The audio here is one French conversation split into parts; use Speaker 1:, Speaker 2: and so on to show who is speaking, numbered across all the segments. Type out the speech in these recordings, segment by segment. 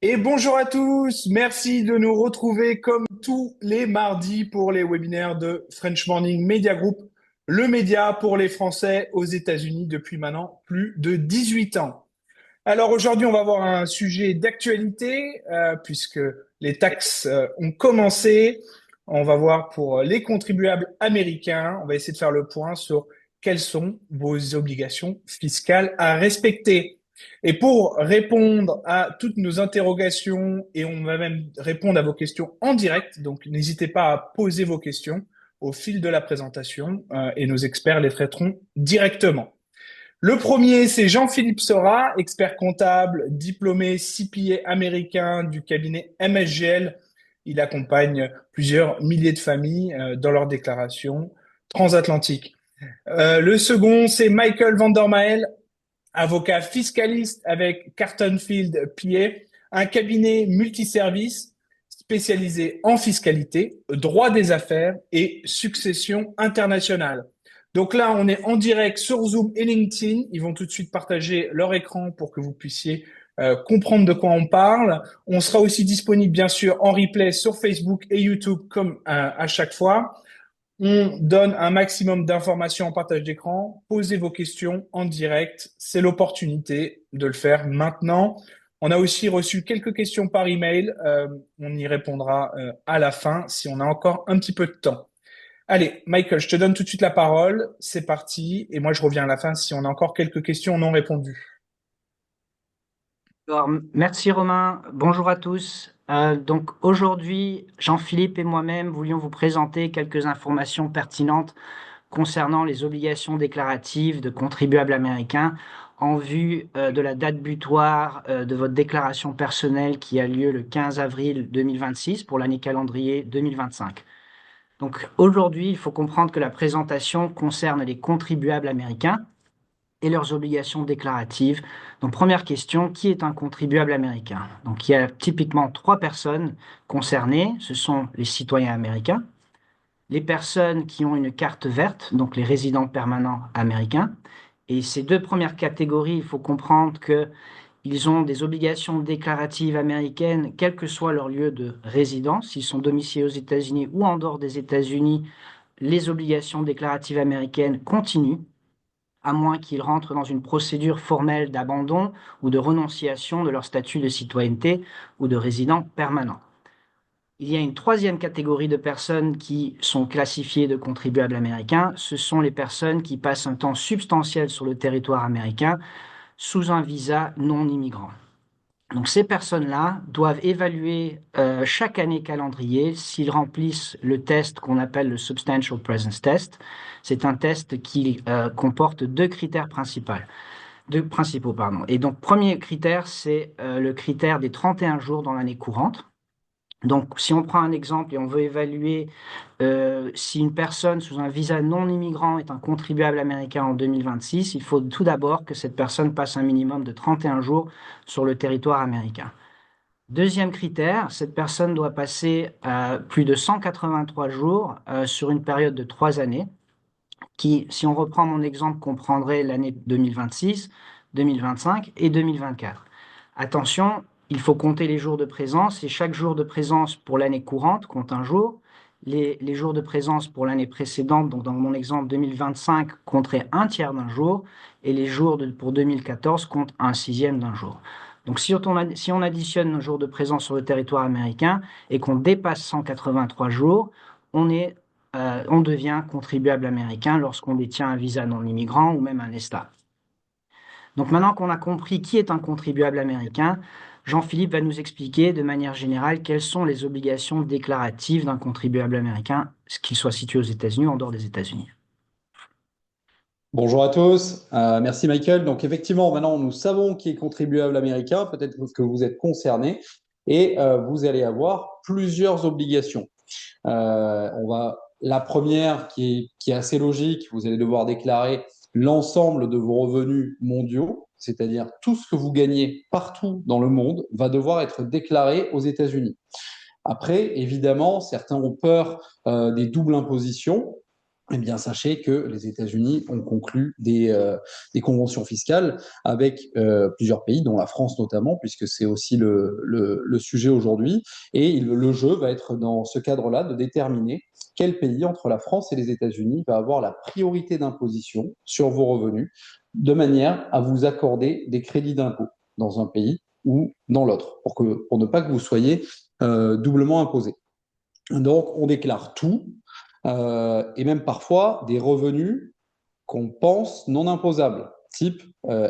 Speaker 1: Et bonjour à tous, merci de nous retrouver comme tous les mardis pour les webinaires de French Morning Media Group, le média pour les Français aux États-Unis depuis maintenant plus de 18 ans. Alors aujourd'hui, on va voir un sujet d'actualité puisque les taxes ont commencé. On va voir pour les contribuables américains, on va essayer de faire le point sur quelles sont vos obligations fiscales à respecter. Et pour répondre à toutes nos interrogations, et on va même répondre à vos questions en direct, donc n'hésitez pas à poser vos questions au fil de la présentation et nos experts les traiteront directement. Le premier, c'est Jean-Philippe Sora, expert comptable, diplômé CPA américain du cabinet MSGL. Il accompagne plusieurs milliers de familles dans leurs déclarations transatlantiques. Le second, c'est Michael Vandermael, avocat fiscaliste avec Cartonfield PA, un cabinet multiservice spécialisé en fiscalité, droit des affaires et succession internationale. Donc là, on est en direct sur Zoom et LinkedIn. Ils vont tout de suite partager leur écran pour que vous puissiez comprendre de quoi on parle. On sera aussi disponible, bien sûr, en replay sur Facebook et YouTube, comme à chaque fois. On donne un maximum d'informations en partage d'écran. Posez vos questions en direct. C'est l'opportunité de le faire maintenant. On a aussi reçu quelques questions par email. On y répondra à la fin si on a encore un petit peu de temps. Allez, Michael, je te donne tout de suite la parole. C'est parti. Et moi, je reviens à la fin si on a encore quelques questions non répondues.
Speaker 2: Alors, merci Romain, bonjour à tous. Donc aujourd'hui, Jean-Philippe et moi-même voulions vous présenter quelques informations pertinentes concernant les obligations déclaratives de contribuables américains en vue de la date butoir de votre déclaration personnelle qui a lieu le 15 avril 2026 pour l'année calendrier 2025. Donc aujourd'hui, il faut comprendre que la présentation concerne les contribuables américains et leurs obligations déclaratives. Donc, première question, qui est un contribuable américain? Donc, il y a typiquement trois personnes concernées. Ce sont les citoyens américains, les personnes qui ont une carte verte, donc les résidents permanents américains. Et ces deux premières catégories, il faut comprendre que ils ont des obligations déclaratives américaines, quel que soit leur lieu de résidence. S'ils sont domiciliés aux États-Unis ou en dehors des États-Unis, les obligations déclaratives américaines continuent à moins qu'ils rentrent dans une procédure formelle d'abandon ou de renonciation de leur statut de citoyenneté ou de résident permanent. Il y a une troisième catégorie de personnes qui sont classifiées de contribuables américains. Ce sont les personnes qui passent un temps substantiel sur le territoire américain sous un visa non immigrant. Donc ces personnes-là doivent évaluer chaque année calendrier s'ils remplissent le test qu'on appelle le Substantial Presence Test. C'est un test qui comporte deux critères principaux. Et donc premier critère, c'est le critère des 31 jours dans l'année courante. Donc si on prend un exemple et on veut évaluer si une personne sous un visa non immigrant est un contribuable américain en 2026, il faut tout d'abord que cette personne passe un minimum de 31 jours sur le territoire américain. Deuxième critère, cette personne doit passer plus de 183 jours sur une période de 3 années, qui, si on reprend mon exemple, comprendrait l'année 2026, 2025 et 2024. Attention, il faut compter les jours de présence et chaque jour de présence pour l'année courante compte un jour. Les jours de présence pour l'année précédente, donc dans mon exemple 2025, compteraient un tiers d'un jour et les jours pour 2014 comptent un sixième d'un jour. Donc si on additionne nos jours de présence sur le territoire américain et qu'on dépasse 183 jours, on devient contribuable américain lorsqu'on détient un visa non immigrant ou même un ESTA. Donc maintenant qu'on a compris qui est un contribuable américain, Jean-Philippe va nous expliquer de manière générale quelles sont les obligations déclaratives d'un contribuable américain, qu'il soit situé aux États-Unis ou en dehors des États-Unis.
Speaker 3: Bonjour à tous, merci Michael. Donc effectivement, maintenant nous savons qui est contribuable américain, peut-être que vous êtes concerné et vous allez avoir plusieurs obligations. La première qui est assez logique, vous allez devoir déclarer l'ensemble de vos revenus mondiaux, c'est-à-dire tout ce que vous gagnez partout dans le monde va devoir être déclaré aux États-Unis. Après, évidemment, certains ont peur des doubles impositions. eh bien, sachez que les États-Unis ont conclu des conventions fiscales avec plusieurs pays, dont la France notamment, puisque c'est aussi le sujet aujourd'hui. Et le jeu va être dans ce cadre-là de déterminer quel pays entre la France et les États-Unis va avoir la priorité d'imposition sur vos revenus, de manière à vous accorder des crédits d'impôt dans un pays ou dans l'autre, pour ne pas que vous soyez doublement imposé. Donc, on déclare tout, et même parfois des revenus qu'on pense non imposables. Type,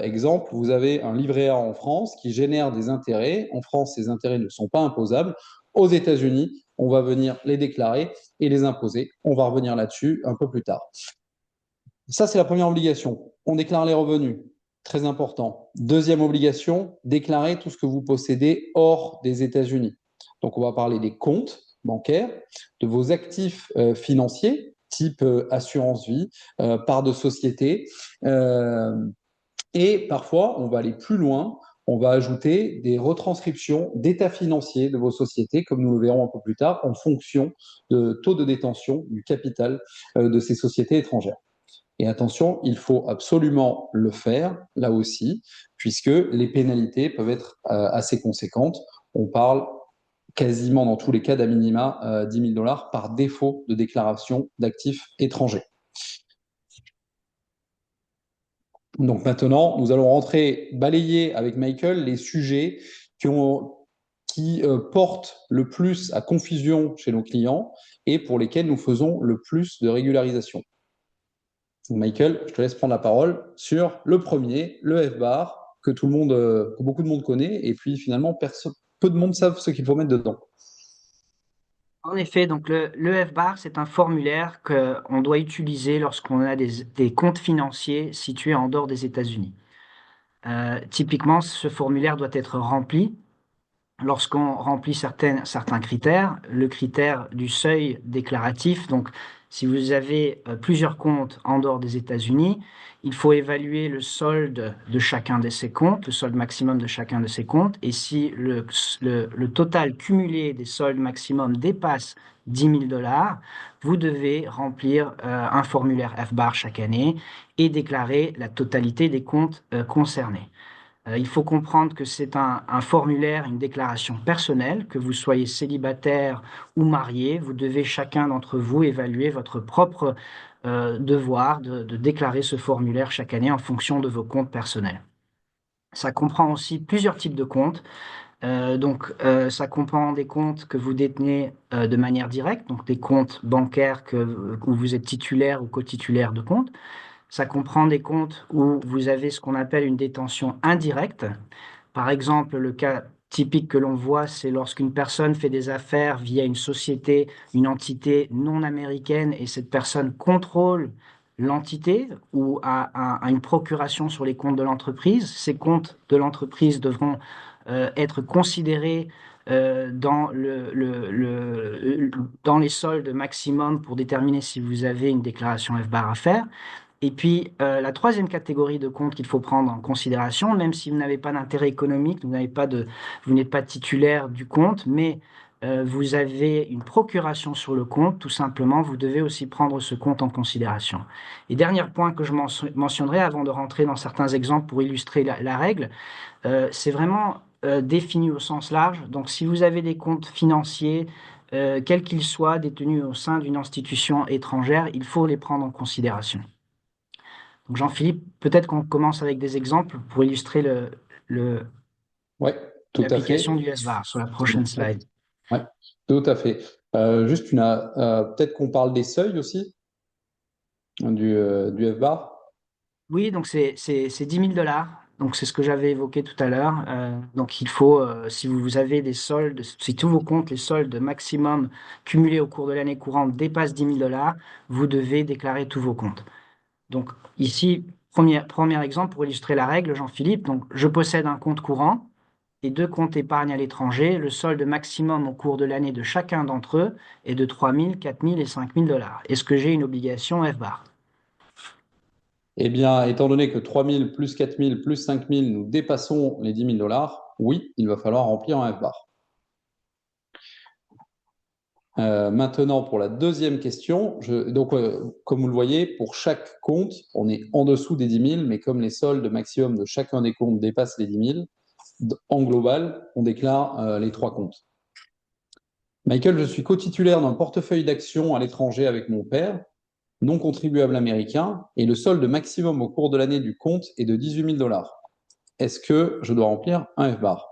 Speaker 3: exemple, vous avez un livret A en France qui génère des intérêts. En France, ces intérêts ne sont pas imposables. Aux États-Unis, on va venir les déclarer et les imposer. On va revenir là-dessus un peu plus tard. Ça, c'est la première obligation. On déclare les revenus. Très important. Deuxième obligation, déclarer tout ce que vous possédez hors des États-Unis. Donc, on va parler des comptes bancaires, de vos actifs financiers, type assurance vie, part de société. Et parfois, on va aller plus loin. On va ajouter des retranscriptions d'états financiers de vos sociétés, comme nous le verrons un peu plus tard, en fonction de taux de détention du capital de ces sociétés étrangères. Et attention, il faut absolument le faire, là aussi, puisque les pénalités peuvent être assez conséquentes. On parle quasiment dans tous les cas d'à minima 10 000 $ par défaut de déclaration d'actifs étrangers. Donc maintenant, nous allons balayer avec Michael les sujets qui portent le plus à confusion chez nos clients et pour lesquels nous faisons le plus de régularisation. Michael, je te laisse prendre la parole sur le premier, le F-bar, que beaucoup de monde connaît, et puis finalement, peu de monde savent ce qu'il faut mettre dedans.
Speaker 2: En effet, donc le F-bar, c'est un formulaire qu'on doit utiliser lorsqu'on a des comptes financiers situés en dehors des États-Unis. Typiquement, ce formulaire doit être rempli lorsqu'on remplit certains critères. Le critère du seuil déclaratif, donc si vous avez plusieurs comptes en dehors des États-Unis, il faut évaluer le solde de chacun de ces comptes, le solde maximum de chacun de ces comptes, et si le total cumulé des soldes maximum dépasse 10 000 $, vous devez remplir un formulaire F-bar chaque année et déclarer la totalité des comptes concernés. Il faut comprendre que c'est un formulaire, une déclaration personnelle, que vous soyez célibataire ou marié. Vous devez chacun d'entre vous évaluer votre propre devoir de déclarer ce formulaire chaque année en fonction de vos comptes personnels. Ça comprend aussi plusieurs types de comptes. Ça comprend des comptes que vous détenez de manière directe, donc des comptes bancaires où vous êtes titulaire ou co-titulaire de comptes. Ça comprend des comptes où vous avez ce qu'on appelle une détention indirecte. Par exemple, le cas typique que l'on voit, c'est lorsqu'une personne fait des affaires via une société, une entité non américaine, et cette personne contrôle l'entité ou a une procuration sur les comptes de l'entreprise. Ces comptes de l'entreprise devront être considérés dans dans les soldes maximum pour déterminer si vous avez une déclaration F-bar à faire. Et puis, la troisième catégorie de comptes qu'il faut prendre en considération, même si vous n'avez pas d'intérêt économique, vous n'êtes pas titulaire du compte, mais vous avez une procuration sur le compte, tout simplement, vous devez aussi prendre ce compte en considération. Et dernier point que je mentionnerai avant de rentrer dans certains exemples pour illustrer la règle, c'est vraiment défini au sens large. Donc, si vous avez des comptes financiers, quels qu'ils soient, détenus au sein d'une institution étrangère, il faut les prendre en considération. Donc Jean-Philippe, peut-être qu'on commence avec des exemples pour illustrer
Speaker 3: Ouais, tout à fait.
Speaker 2: l'application du F-bar sur la prochaine slide.
Speaker 3: Ouais, tout à fait. Juste peut-être qu'on parle des seuils aussi du F-bar.
Speaker 2: Oui, donc c'est 10 000 $. Donc c'est ce que j'avais évoqué tout à l'heure. Donc il faut, si vous avez des soldes, si tous vos comptes, les soldes maximum cumulés au cours de l'année courante dépassent 10 000 $, vous devez déclarer tous vos comptes. Donc ici, premier exemple pour illustrer la règle, Jean-Philippe. Donc je possède un compte courant et 2 comptes épargne à l'étranger. Le solde maximum au cours de l'année de chacun d'entre eux est de 3 000, 4 000 et 5 000 $. Est-ce que j'ai une obligation F-bar?
Speaker 3: Eh bien, étant donné que 3 000 plus 4 000 plus 5 000, nous dépassons les 10 000 $, oui, il va falloir remplir un F-bar. Maintenant, pour la deuxième question, comme vous le voyez, pour chaque compte, on est en dessous des 10 000, mais comme les soldes maximum de chacun des comptes dépassent les 10 000, en global, on déclare les trois comptes. Michael, je suis co-titulaire d'un portefeuille d'actions à l'étranger avec mon père, non contribuable américain, et le solde maximum au cours de l'année du compte est de 18 000 dollars. Est-ce que je dois remplir un FBAR?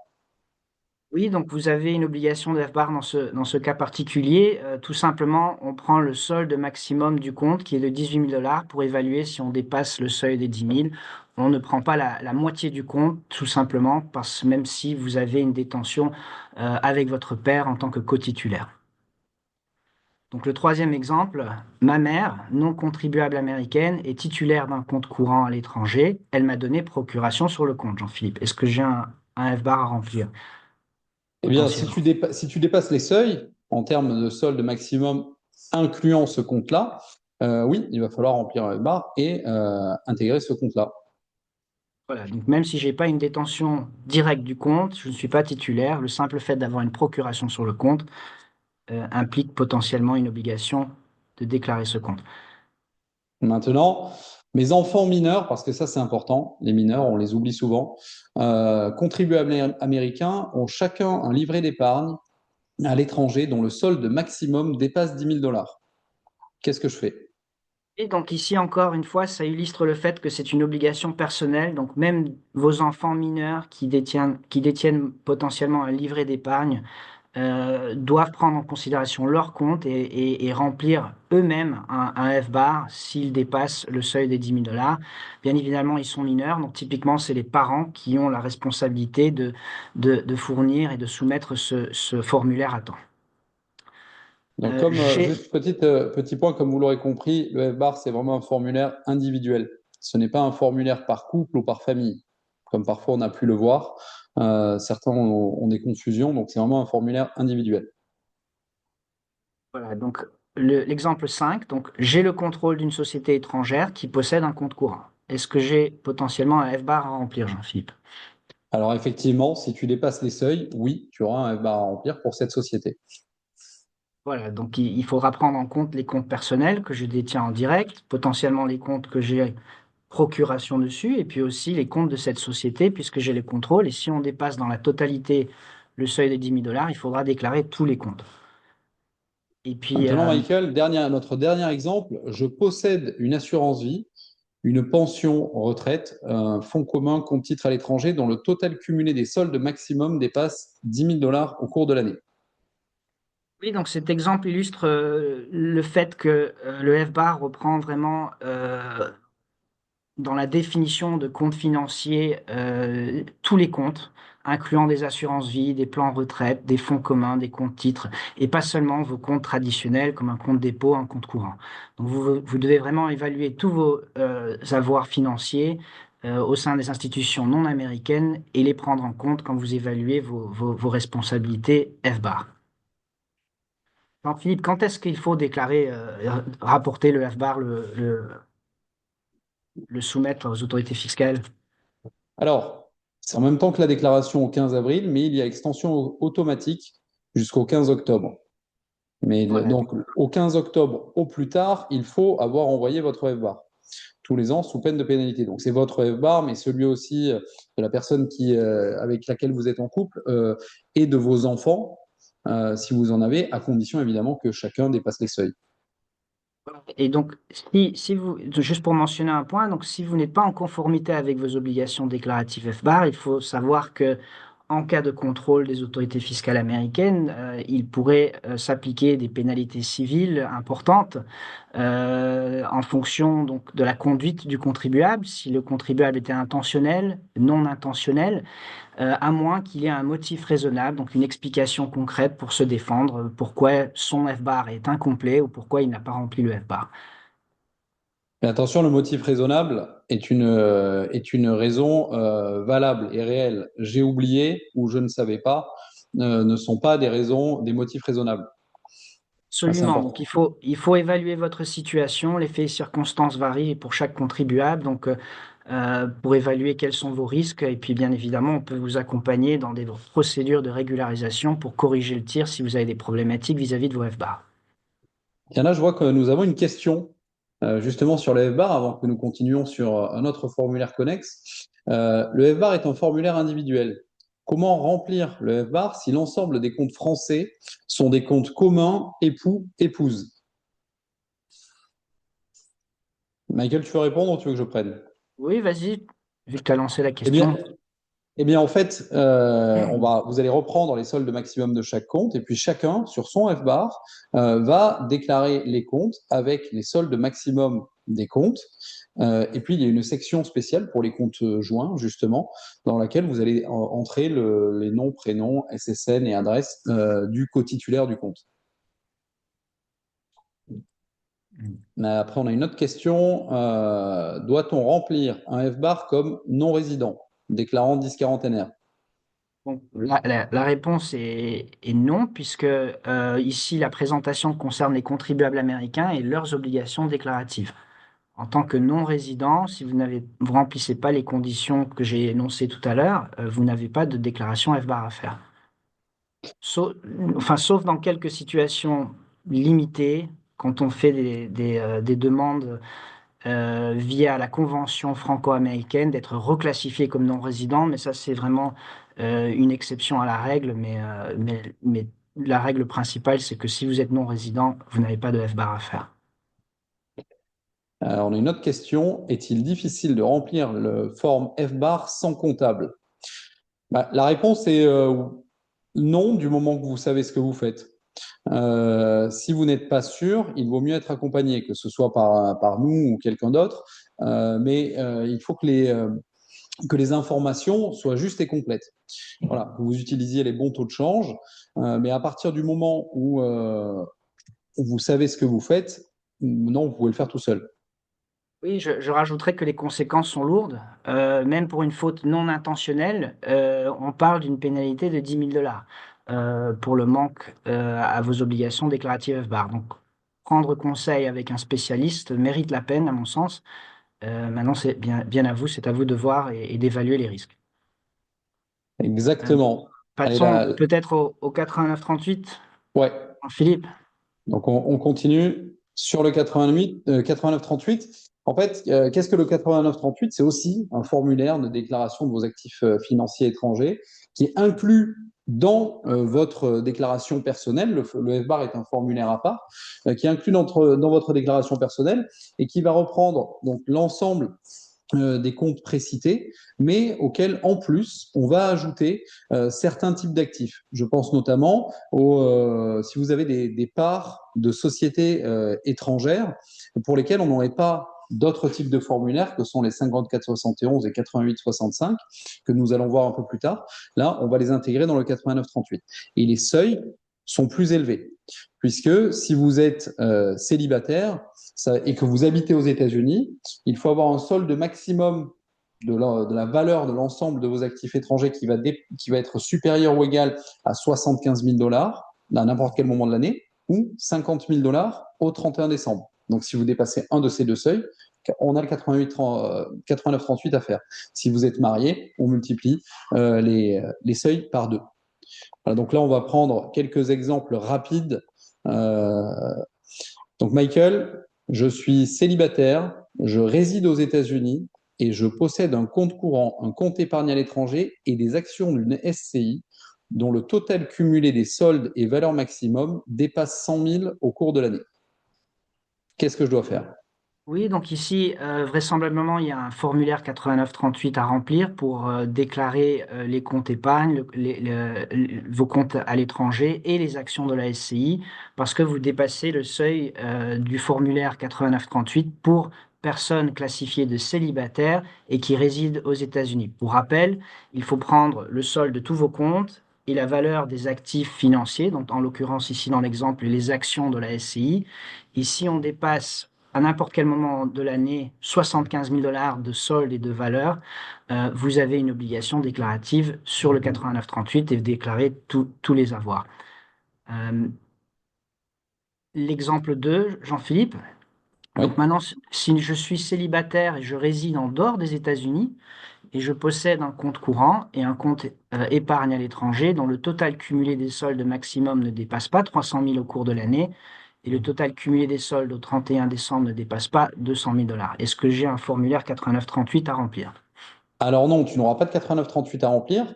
Speaker 2: Oui, donc vous avez une obligation de FBAR dans ce cas particulier. Tout simplement, on prend le solde maximum du compte qui est de 18 000 dollars pour évaluer si on dépasse le seuil des 10 000. On ne prend pas la moitié du compte, tout simplement, parce que même si vous avez une détention avec votre père en tant que co-titulaire. Donc le troisième exemple, ma mère, non contribuable américaine, est titulaire d'un compte courant à l'étranger. Elle m'a donné procuration sur le compte, Jean-Philippe. Est-ce que j'ai un FBAR à remplir
Speaker 3: Eh bien,
Speaker 2: potentiellement?
Speaker 3: si tu dépasses les seuils en termes de solde maximum incluant ce compte-là, oui, il va falloir remplir un FBAR et intégrer ce compte-là.
Speaker 2: Voilà, donc même si je n'ai pas une détention directe du compte, je ne suis pas titulaire, le simple fait d'avoir une procuration sur le compte implique potentiellement une obligation de déclarer ce compte.
Speaker 3: Maintenant, mes enfants mineurs, parce que ça c'est important, les mineurs, on les oublie souvent, contribuables américains ont chacun un livret d'épargne à l'étranger dont le solde maximum dépasse 10 000 dollars. Qu'est-ce que je fais?
Speaker 2: Et donc ici encore une fois, ça illustre le fait que c'est une obligation personnelle. Donc même vos enfants mineurs qui détiennent potentiellement un livret d'épargne doivent prendre en considération leur compte et remplir eux-mêmes un FBAR s'ils dépassent le seuil des 10 000 dollars. Bien évidemment, ils sont mineurs, donc typiquement, c'est les parents qui ont la responsabilité de fournir et de soumettre ce formulaire à temps.
Speaker 3: Donc, comme
Speaker 2: J'ai
Speaker 3: juste petit point, comme vous l'aurez compris, le FBAR, c'est vraiment un formulaire individuel. Ce n'est pas un formulaire par couple ou par famille, comme parfois on a pu le voir. Certains ont des confusions, donc c'est vraiment un formulaire individuel.
Speaker 2: Voilà, donc l'exemple 5, donc j'ai le contrôle d'une société étrangère qui possède un compte courant. Est-ce que j'ai potentiellement un FBAR à remplir, Jean-Philippe?
Speaker 3: Alors effectivement, si tu dépasses les seuils, oui, tu auras un FBAR à remplir pour cette société.
Speaker 2: Voilà, donc il faudra prendre en compte les comptes personnels que je détiens en direct, potentiellement les comptes que j'ai procuration dessus, et puis aussi les comptes de cette société, puisque j'ai les contrôles. Et si on dépasse dans la totalité le seuil des 10 000 dollars, il faudra déclarer tous les comptes. Et puis,
Speaker 3: Maintenant, Michael, notre dernier exemple, je possède une assurance vie, une pension retraite, un fonds commun compte titre à l'étranger dont le total cumulé des soldes maximum dépasse 10 000 dollars au cours de l'année.
Speaker 2: oui, donc cet exemple illustre le fait que le FBAR reprend vraiment dans la définition de compte financier tous les comptes, incluant des assurances vie, des plans retraite, des fonds communs, des comptes titres, et pas seulement vos comptes traditionnels comme un compte dépôt, un compte courant. Donc vous devez vraiment évaluer tous vos avoirs financiers au sein des institutions non américaines et les prendre en compte quand vous évaluez vos responsabilités FBAR. Jean-Philippe, quand est-ce qu'il faut déclarer, rapporter le FBAR, le soumettre aux autorités fiscales?
Speaker 3: Alors, c'est en même temps que la déclaration au 15 avril, mais il y a extension automatique jusqu'au 15 octobre. Mais
Speaker 2: Voilà.
Speaker 3: donc, au 15 octobre au plus tard, il faut avoir envoyé votre FBAR tous les ans sous peine de pénalité. Donc, c'est votre FBAR, mais celui aussi de la personne avec laquelle vous êtes en couple et de vos enfants, si vous en avez, à condition évidemment que chacun dépasse les seuils.
Speaker 2: Et donc, si vous, juste pour mentionner un point, donc si vous n'êtes pas en conformité avec vos obligations déclaratives FBAR, il faut savoir que en cas de contrôle des autorités fiscales américaines, il pourrait s'appliquer des pénalités civiles importantes en fonction donc de la conduite du contribuable, si le contribuable était intentionnel, non intentionnel, à moins qu'il y ait un motif raisonnable, donc une explication concrète pour se défendre, pourquoi son FBAR est incomplet ou pourquoi il n'a pas rempli le FBAR.
Speaker 3: Mais attention, le motif raisonnable est une raison valable et réelle. J'ai oublié ou je ne savais pas ne sont pas des raisons, des motifs raisonnables. Ça, c'est
Speaker 2: Absolument. Donc,
Speaker 3: important.
Speaker 2: il faut évaluer votre situation. Les faits et circonstances varient pour chaque contribuable. Donc, pour évaluer quels sont vos risques. Et puis, bien évidemment, on peut vous accompagner dans des procédures de régularisation pour corriger le tir si vous avez des problématiques vis-à-vis de vos FBAR.
Speaker 3: Et là, je vois que nous avons une question justement sur le FBAR avant que nous continuions sur un autre formulaire connexe. Le FBAR est un formulaire individuel. Comment remplir le FBAR si l'ensemble des comptes français sont des comptes communs, époux, épouse? Michael, tu veux répondre ou tu veux que je prenne?
Speaker 2: Oui, vas-y, vu que tu as lancé la
Speaker 3: Eh bien,
Speaker 2: question.
Speaker 3: en fait, vous allez reprendre les soldes maximum de chaque compte et puis chacun, sur son FBAR, va déclarer les comptes avec les soldes maximum des comptes. Et puis, il y a une section spéciale pour les comptes joints, justement, dans laquelle vous allez entrer les noms, prénoms, SSN et adresse du co-titulaire du compte. Après, on a une autre question. Doit-on remplir un FBAR comme non-résident, déclarant 10 quarantenaire?
Speaker 2: Bon, la réponse est non, puisque ici, la présentation concerne les contribuables américains et leurs obligations déclaratives. En tant que non-résident, si vous remplissez pas les conditions que j'ai énoncées tout à l'heure, vous n'avez pas de déclaration FBAR à faire. Sauf, sauf dans quelques situations limitées, quand on fait des demandes via la convention franco-américaine d'être reclassifié comme non-résident, mais ça c'est vraiment une exception à la règle, mais la règle principale c'est que si vous êtes non-résident, vous n'avez pas de FBAR à faire.
Speaker 3: On a une autre question. Est-il difficile de remplir le forme FBAR sans comptable? La réponse est non, du moment que vous savez ce que vous faites. Si vous n'êtes pas sûr, il vaut mieux être accompagné, que ce soit par nous ou quelqu'un d'autre. Mais il faut que les informations soient justes et complètes. Voilà, que vous utilisiez les bons taux de change, mais à partir du moment où vous savez ce que vous faites, non, vous pouvez le faire tout seul.
Speaker 2: Oui, je rajouterais que les conséquences sont lourdes. Même pour une faute non intentionnelle, on parle d'une pénalité de 10 000 $ pour le manque à vos obligations déclaratives FBAR. Donc, prendre conseil avec un spécialiste mérite la peine, à mon sens. Maintenant, c'est bien à vous, c'est à vous de voir et d'évaluer les risques.
Speaker 3: Exactement. Allez,
Speaker 2: Passons peut-être au 8938,
Speaker 3: ouais.
Speaker 2: Philippe.
Speaker 3: Donc, on continue sur le 8938. En fait, qu'est-ce que le 8938? C'est aussi un formulaire de déclaration de vos actifs financiers étrangers qui inclut dans votre déclaration personnelle. Le FBAR est un formulaire à part qui inclut dans votre déclaration personnelle et qui va reprendre donc l'ensemble des comptes précités, mais auxquels, en plus, on va ajouter certains types d'actifs. Je pense notamment si vous avez des parts de sociétés étrangères pour lesquelles on n'aurait pas d'autres types de formulaires que sont les 5471 et 8865 que nous allons voir un peu plus tard. Là, on va les intégrer dans le 8938. Et les seuils sont plus élevés, puisque si vous êtes célibataire et que vous habitez aux États-Unis, il faut avoir un solde maximum de la valeur de l'ensemble de vos actifs étrangers qui va être supérieur ou égal à 75 000 $ à n'importe quel moment de l'année ou 50 000 $ au 31 décembre. Donc, si vous dépassez un de ces deux seuils, on a le 89-38 à faire. Si vous êtes marié, on multiplie les seuils par deux. Voilà, donc là, on va prendre quelques exemples rapides. Donc, Michael, je suis célibataire, je réside aux États-Unis et je possède un compte courant, un compte épargne à l'étranger et des actions d'une SCI dont le total cumulé des soldes et valeur maximum dépasse 100 000 au cours de l'année. Qu'est-ce que je dois faire?
Speaker 2: Oui, donc ici, vraisemblablement, il y a un formulaire 8938 à remplir pour déclarer les comptes épargne, vos comptes à l'étranger et les actions de la SCI, parce que vous dépassez le seuil du formulaire 8938 pour personnes classifiées de célibataires et qui résident aux États-Unis. Pour rappel, il faut prendre le solde de tous vos comptes et la valeur des actifs financiers, donc en l'occurrence ici dans l'exemple, les actions de la SCI. Ici, on dépasse à n'importe quel moment de l'année 75 000 $ de solde et de valeur, vous avez une obligation déclarative sur le 8938 et déclarer tous les avoirs. L'exemple 2, Jean-Philippe.
Speaker 3: Oui.
Speaker 2: Donc maintenant, si je suis célibataire et je réside en dehors des États-Unis, et je possède un compte courant et un compte épargne à l'étranger dont le total cumulé des soldes maximum ne dépasse pas 300 000 au cours de l'année et le total cumulé des soldes au 31 décembre ne dépasse pas 200 000 dollars. Est-ce que j'ai un formulaire 8938 à remplir?
Speaker 3: Alors non, tu n'auras pas de 8938 à remplir.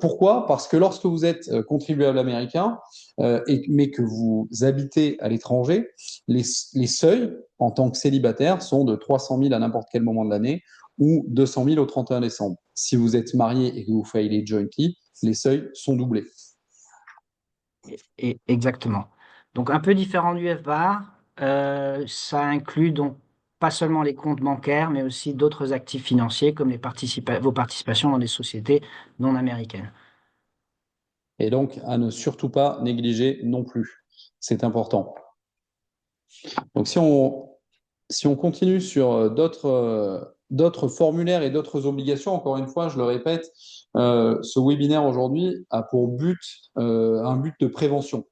Speaker 3: Pourquoi? Parce que lorsque vous êtes contribuable américain, mais que vous habitez à l'étranger, les seuils en tant que célibataire sont de 300 000 à n'importe quel moment de l'année ou 200 000 au 31 décembre. Si vous êtes marié et que vous filez jointly, les seuils sont doublés.
Speaker 2: Exactement. Donc un peu différent du FBAR, ça inclut donc pas seulement les comptes bancaires, mais aussi d'autres actifs financiers comme vos participations dans des sociétés non américaines.
Speaker 3: Et donc, à ne surtout pas négliger non plus. C'est important. Donc, si on continue sur d'autres formulaires et d'autres obligations, encore une fois, je le répète, ce webinaire aujourd'hui a pour but un but de prévention,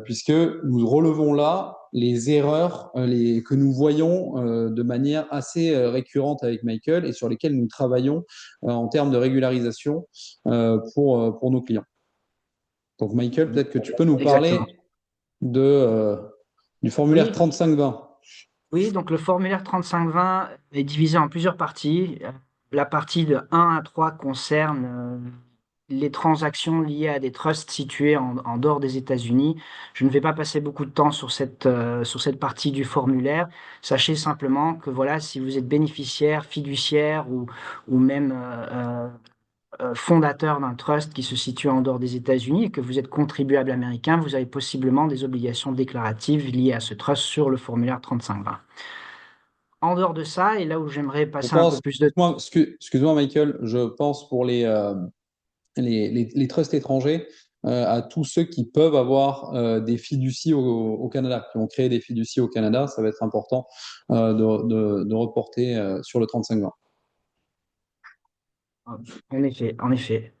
Speaker 3: puisque nous relevons là les erreurs que nous voyons de manière assez récurrente avec Michael et sur lesquelles nous travaillons en termes de régularisation pour nos clients. Donc, Michael, peut-être que tu peux nous
Speaker 2: Exactement.
Speaker 3: parler du formulaire
Speaker 2: Oui,
Speaker 3: 3520.
Speaker 2: oui, donc le formulaire 3520 est divisé en plusieurs parties. La partie de 1 à 3 concerne les transactions liées à des trusts situés en dehors des États-Unis. Je ne vais pas passer beaucoup de temps sur cette partie du formulaire. Sachez simplement que voilà, si vous êtes bénéficiaire, fiduciaire ou même fondateur d'un trust qui se situe en dehors des États-Unis et que vous êtes contribuable américain, vous avez possiblement des obligations déclaratives liées à ce trust sur le formulaire 3520. En dehors de ça, et là où j'aimerais
Speaker 3: Je
Speaker 2: passer un peu
Speaker 3: pense,
Speaker 2: plus de...
Speaker 3: excuse-moi Michael, je pense pour les trusts étrangers à tous ceux qui peuvent avoir des fiducies au Canada, qui ont créé des fiducies au Canada, ça va être important de reporter sur le 3520.
Speaker 2: En effet, en effet.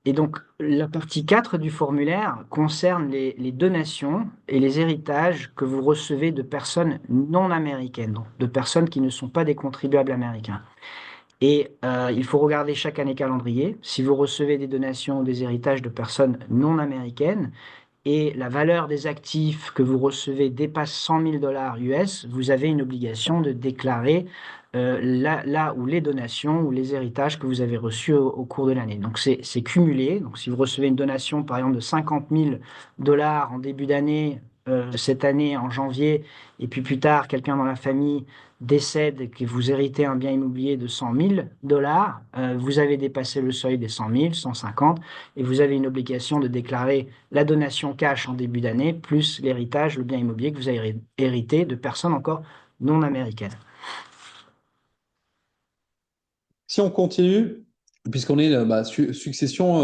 Speaker 2: Et donc, la partie 4 du formulaire concerne les donations et les héritages que vous recevez de personnes non américaines, donc de personnes qui ne sont pas des contribuables américains. Et il faut regarder chaque année calendrier. Si vous recevez des donations ou des héritages de personnes non américaines, et la valeur des actifs que vous recevez dépasse 100 000 dollars US, vous avez une obligation de déclarer là où les donations ou les héritages que vous avez reçus au cours de l'année. Donc c'est cumulé. Donc si vous recevez une donation par exemple de 50 000 dollars en début d'année, cette année en janvier, et puis plus tard quelqu'un dans la famille décède et que vous héritez un bien immobilier de 100 000 dollars, vous avez dépassé le seuil des 100 000, 150, et vous avez une obligation de déclarer la donation cash en début d'année, plus l'héritage, le bien immobilier que vous avez hérité de personnes encore non américaines.
Speaker 3: Si on continue, puisqu'on est succession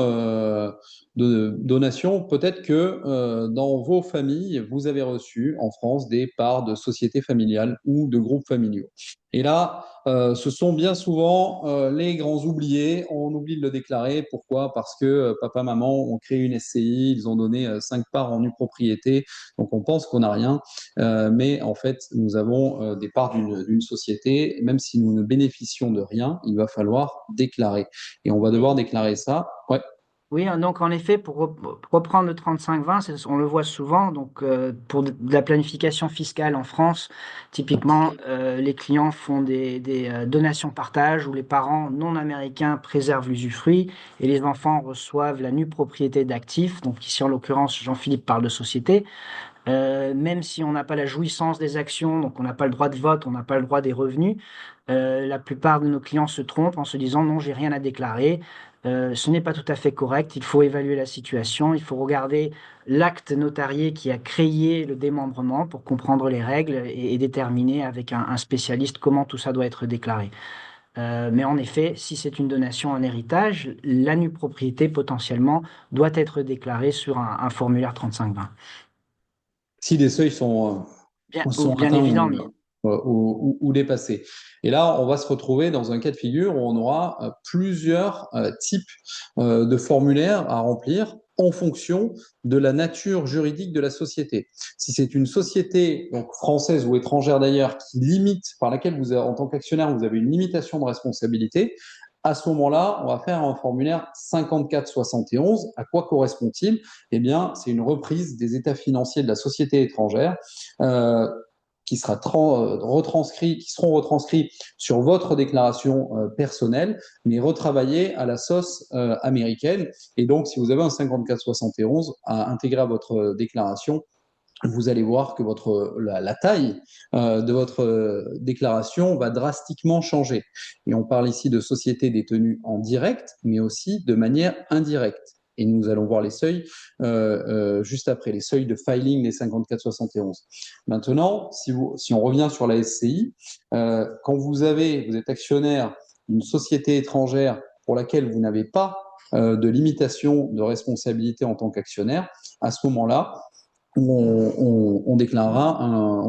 Speaker 3: de donations, peut-être que dans vos familles, vous avez reçu en France des parts de sociétés familiales ou de groupes familiaux. Et là, ce sont bien souvent les grands oubliés. On oublie de le déclarer. Pourquoi? Parce que papa, maman ont créé une SCI, ils ont donné 5 parts en nue propriété. Donc on pense qu'on n'a rien. Mais en fait, nous avons des parts d'une société. Même si nous ne bénéficions de rien, il va falloir déclarer. Et on va devoir déclarer ça. Ouais.
Speaker 2: Oui, donc en effet, pour reprendre le 35-20, on le voit souvent. Donc, pour de la planification fiscale en France, typiquement, les clients font des donations partage où les parents non américains préservent l'usufruit et les enfants reçoivent la nue propriété d'actifs. Donc, ici, en l'occurrence, Jean-Philippe parle de société. Même si on n'a pas la jouissance des actions, donc on n'a pas le droit de vote, on n'a pas le droit des revenus, la plupart de nos clients se trompent en se disant non, j'ai rien à déclarer. Ce n'est pas tout à fait correct. Il faut évaluer la situation. Il faut regarder l'acte notarié qui a créé le démembrement pour comprendre les règles et déterminer avec un spécialiste comment tout ça doit être déclaré. Mais en effet, si c'est une donation, un héritage, la nue propriété potentiellement doit être déclarée sur un formulaire 3520.
Speaker 3: Si les seuils sont, sont
Speaker 2: Bien
Speaker 3: atteints
Speaker 2: évident, mais
Speaker 3: ou dépassés. Et là, on va se retrouver dans un cas de figure où on aura plusieurs types de formulaires à remplir en fonction de la nature juridique de la société. Si c'est une société donc française ou étrangère d'ailleurs qui limite, par laquelle vous, en tant qu'actionnaire, vous avez une limitation de responsabilité, à ce moment-là, on va faire un formulaire 5471. À quoi correspond-il? Eh bien, c'est une reprise des états financiers de la société étrangère qui seront retranscrits sur votre déclaration personnelle, mais retravaillés à la sauce américaine. Et donc, si vous avez un 5471 à intégrer à votre déclaration, vous allez voir que la taille de votre déclaration va drastiquement changer. Et on parle ici de sociétés détenues en direct, mais aussi de manière indirecte. Et nous allons voir les seuils juste après, les seuils de filing des 5471. Maintenant, si on revient sur la SCI, quand vous êtes actionnaire d'une société étrangère pour laquelle vous n'avez pas de limitation de responsabilité en tant qu'actionnaire, à ce moment-là, on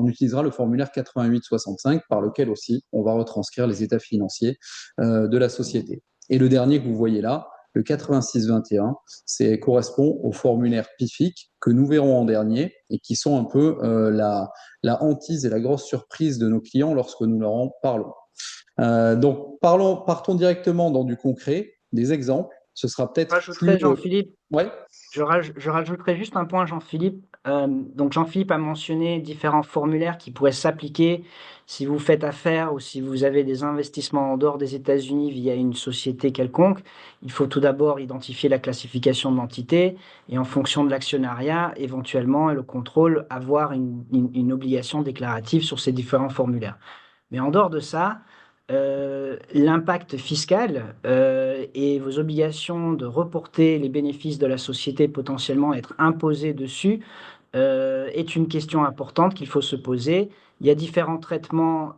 Speaker 3: utilisera le formulaire 8865 par lequel aussi on va retranscrire les états financiers de la société. Et le dernier que vous voyez là, le 8621, correspond au formulaire PIFIC que nous verrons en dernier et qui sont un peu la hantise et la grosse surprise de nos clients lorsque nous leur en parlons. Donc, partons directement dans du concret, des exemples. Ce sera peut-être plus…
Speaker 2: Jean-Philippe,
Speaker 3: Ouais.
Speaker 2: je rajouterai juste un point, Jean-Philippe. Donc, Jean-Philippe a mentionné différents formulaires qui pourraient s'appliquer si vous faites affaire ou si vous avez des investissements en dehors des États-Unis via une société quelconque. Il faut tout d'abord identifier la classification de l'entité et en fonction de l'actionnariat, éventuellement, et le contrôle, avoir une obligation déclarative sur ces différents formulaires. Mais en dehors de ça, l'impact fiscal et vos obligations de reporter les bénéfices de la société potentiellement être imposés dessus est une question importante qu'il faut se poser. Il y a différents traitements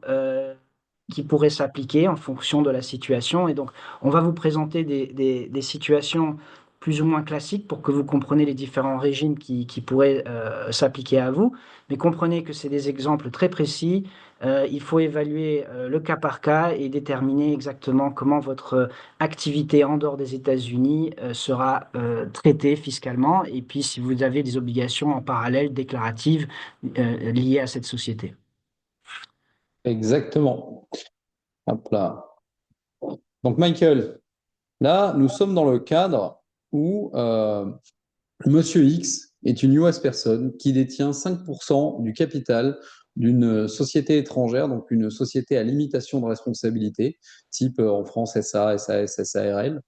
Speaker 2: qui pourraient s'appliquer en fonction de la situation. Et donc, on va vous présenter des situations plus ou moins classiques pour que vous compreniez les différents régimes qui pourraient s'appliquer à vous. Mais comprenez que c'est des exemples très précis. Il faut évaluer le cas par cas et déterminer exactement comment votre activité en dehors des États-Unis sera traitée fiscalement. Et puis, si vous avez des obligations en parallèle déclaratives liées à cette société.
Speaker 3: Exactement. Hop là. Donc, Michael, là, nous sommes dans le cadre où Monsieur X est une US personne qui détient 5% du capital d'une société étrangère, donc une société à limitation de responsabilité, type en France SA, SAS, SARL.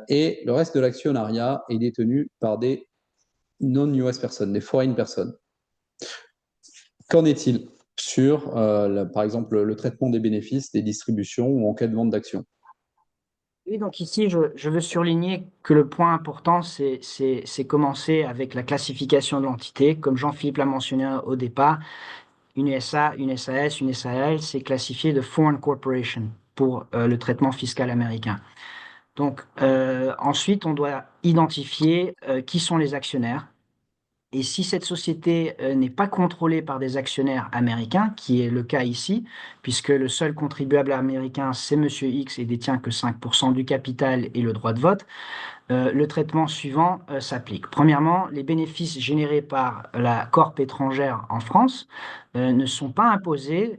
Speaker 3: Et le reste de l'actionnariat est détenu par des non-US personnes, des foreign personnes. Qu'en est-il sur, par exemple, le traitement des bénéfices, des distributions ou en cas de vente d'actions?
Speaker 2: Oui, donc ici, je veux surligner que le point important, c'est commencer avec la classification de l'entité. Comme Jean-Philippe l'a mentionné au départ, une SA, une SAS, une SARL, c'est classifié de Foreign Corporation pour le traitement fiscal américain. Donc, ensuite, on doit identifier qui sont les actionnaires. Et si cette société n'est pas contrôlée par des actionnaires américains, qui est le cas ici, puisque le seul contribuable américain, c'est Monsieur X et détient que 5% du capital et le droit de vote, le traitement suivant s'applique. Premièrement, les bénéfices générés par la corp étrangère en France ne sont pas imposés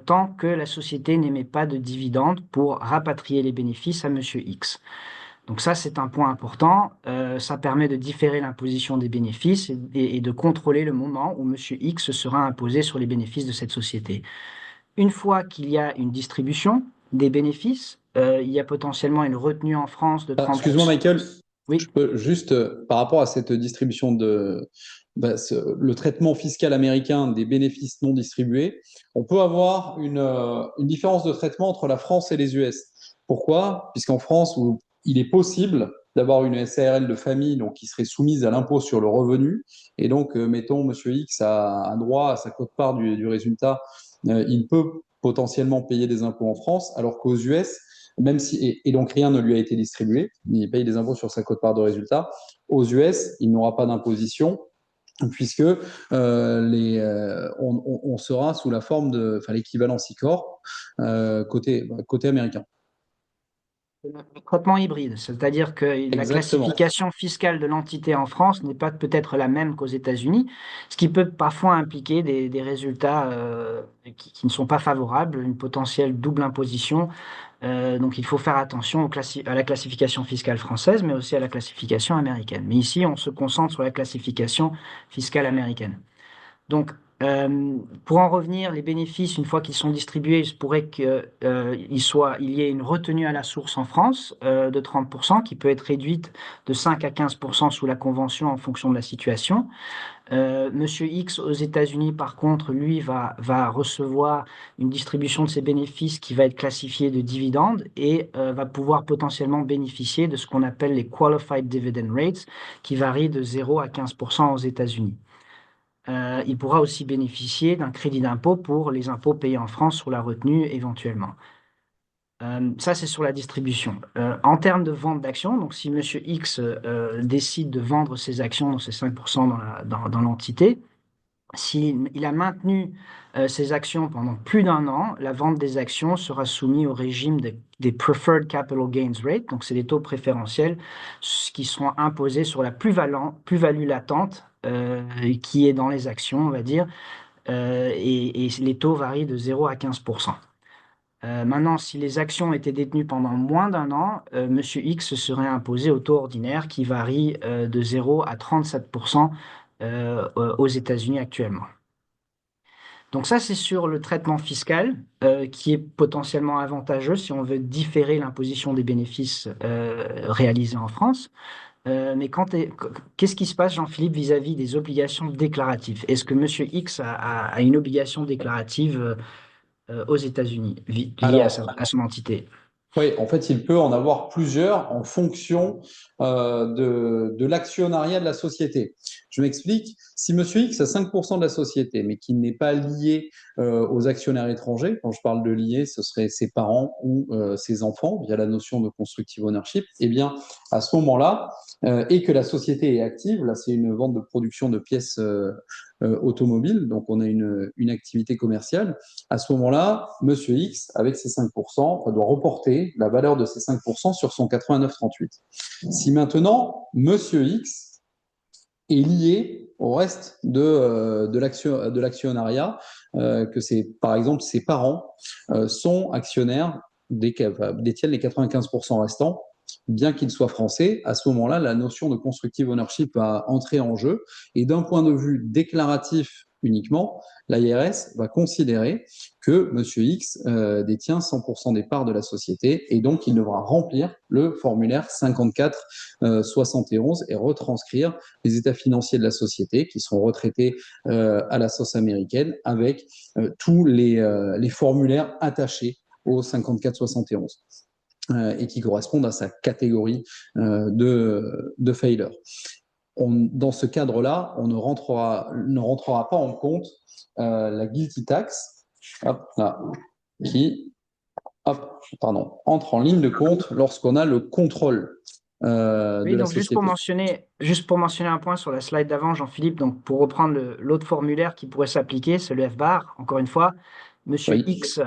Speaker 2: tant que la société n'émet pas de dividendes pour rapatrier les bénéfices à Monsieur X. Donc ça, c'est un point important. Ça permet de différer l'imposition des bénéfices et de contrôler le moment où Monsieur X sera imposé sur les bénéfices de cette société. Une fois qu'il y a une distribution des bénéfices, il y a potentiellement une retenue en France de 30%.
Speaker 3: Excuse-moi, Michael.
Speaker 2: Oui.
Speaker 3: Je peux juste, par rapport à cette distribution le traitement fiscal américain des bénéfices non distribués, on peut avoir une différence de traitement entre la France et les US. Pourquoi? Puisqu'en France, il est possible d'avoir une SARL de famille donc, qui serait soumise à l'impôt sur le revenu. Et donc, mettons, Monsieur X a un droit à sa quote-part du résultat. Il peut potentiellement payer des impôts en France, alors qu'aux US, même si, et donc rien ne lui a été distribué, il paye des impôts sur sa quote-part de résultat. Aux US, il n'aura pas d'imposition puisque on sera sous la forme de l'équivalent C-Corp côté américain.
Speaker 2: le traitement hybride, c'est-à-dire que la
Speaker 3: Exactement.
Speaker 2: classification fiscale de l'entité en France n'est pas peut-être la même qu'aux États-Unis, ce qui peut parfois impliquer des résultats qui ne sont pas favorables, une potentielle double imposition. Donc il faut faire attention à la classification fiscale française, mais aussi à la classification américaine. Mais ici, on se concentre sur la classification fiscale américaine. Donc, pour en revenir, les bénéfices, une fois qu'ils sont distribués, il se pourrait il y ait une retenue à la source en France de 30%, qui peut être réduite de 5 à 15% sous la convention en fonction de la situation. Monsieur X aux États-Unis, par contre, lui, va recevoir une distribution de ses bénéfices qui va être classifiée de dividendes et va pouvoir potentiellement bénéficier de ce qu'on appelle les Qualified Dividend Rates, qui varient de 0 à 15% aux États-Unis. Il pourra aussi bénéficier d'un crédit d'impôt pour les impôts payés en France sur la retenue éventuellement. Ça, c'est sur la distribution. En termes de vente d'actions, donc si Monsieur X décide de vendre ses actions, donc ses 5% dans l'entité, s'il a maintenu ses actions pendant plus d'un an, la vente des actions sera soumise au régime des Preferred Capital Gains Rate, donc c'est des taux préférentiels qui seront imposés sur la plus-value latente qui est dans les actions, on va dire, et les taux varient de 0 à 15%. Maintenant, si les actions étaient détenues pendant moins d'un an, Monsieur X serait imposé au taux ordinaire qui varie de 0 à 37% aux États-Unis actuellement. Donc ça, c'est sur le traitement fiscal qui est potentiellement avantageux si on veut différer l'imposition des bénéfices réalisés en France. Mais qu'est-ce qui se passe, Jean-Philippe, vis-à-vis des obligations déclaratives? Est-ce que Monsieur X a une obligation déclarative aux États-Unis liée à
Speaker 3: Alors,
Speaker 2: son entité?
Speaker 3: oui, en fait, il peut en avoir plusieurs en fonction de l'actionnariat de la société. Je m'explique. Si Monsieur X a 5% de la société, mais qu'il n'est pas lié aux actionnaires étrangers, quand je parle de lié, ce serait ses parents ou ses enfants, via la notion de constructive ownership, eh bien, à ce moment-là, et que la société est active, là, c'est une vente de production de pièces automobiles, donc on a une activité commerciale. À ce moment-là, Monsieur X, avec ses 5%, doit reporter la valeur de ses 5% sur son 89,38. Si maintenant, Monsieur X est lié au reste de l'actionnariat, que c'est, par exemple, ses parents sont actionnaires, détiennent les 95% restants, bien qu'il soit français, à ce moment-là, la notion de constructive ownership va entrer en jeu. Et d'un point de vue déclaratif uniquement, l'IRS va considérer que Monsieur X détient 100% des parts de la société et donc il devra remplir le formulaire 5471 et retranscrire les états financiers de la société qui sont retraités à la sauce américaine avec tous les formulaires attachés au 5471 et qui correspondent à sa catégorie de failure. Dans ce cadre-là, on ne rentrera pas en compte la guilty tax, qui entre en ligne de compte lorsqu'on a le contrôle de la
Speaker 2: Donc
Speaker 3: société.
Speaker 2: juste pour mentionner un point sur la slide d'avant, Jean-Philippe, donc pour reprendre l'autre formulaire qui pourrait s'appliquer, c'est le FBAR. Encore une fois, Monsieur
Speaker 3: Oui.
Speaker 2: X,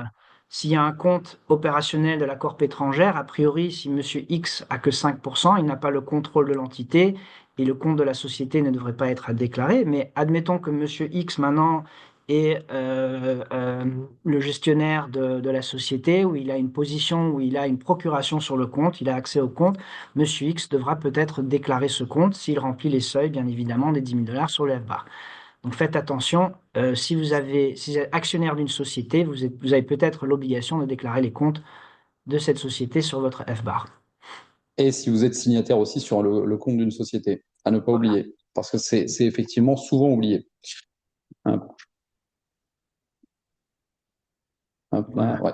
Speaker 2: s'il y a un compte opérationnel de la corp étrangère, a priori, si Monsieur X a que 5%, il n'a pas le contrôle de l'entité et le compte de la société ne devrait pas être à déclarer. Mais admettons que Monsieur X maintenant est le gestionnaire de la société, où il a une position, où il a une procuration sur le compte, il a accès au compte. Monsieur X devra peut-être déclarer ce compte s'il remplit les seuils, bien évidemment, des 10 000 $ sur le FBAR. Donc faites attention, si vous êtes actionnaire d'une société, vous avez peut-être l'obligation de déclarer les comptes de cette société sur votre FBAR.
Speaker 3: Et si vous êtes signataire aussi sur le compte d'une société, à ne pas oublier, parce que c'est effectivement souvent oublié.
Speaker 2: Voilà.
Speaker 3: Ouais.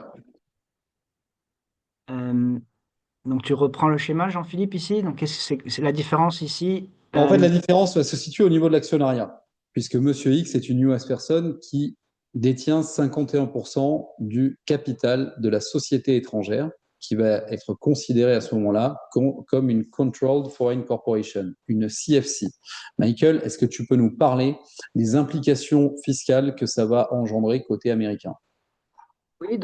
Speaker 2: Donc tu reprends le schéma, Jean-Philippe, ici. Donc qu'est-ce que c'est la différence ici?
Speaker 3: En fait, la différence se situe au niveau de l'actionnariat, puisque Monsieur X est une US personne qui détient 51% du capital de la société étrangère, qui va être considérée à ce moment-là comme une Controlled Foreign Corporation, une CFC. Michael, est-ce que tu peux nous parler des implications fiscales que ça va engendrer côté américain?
Speaker 2: Oui,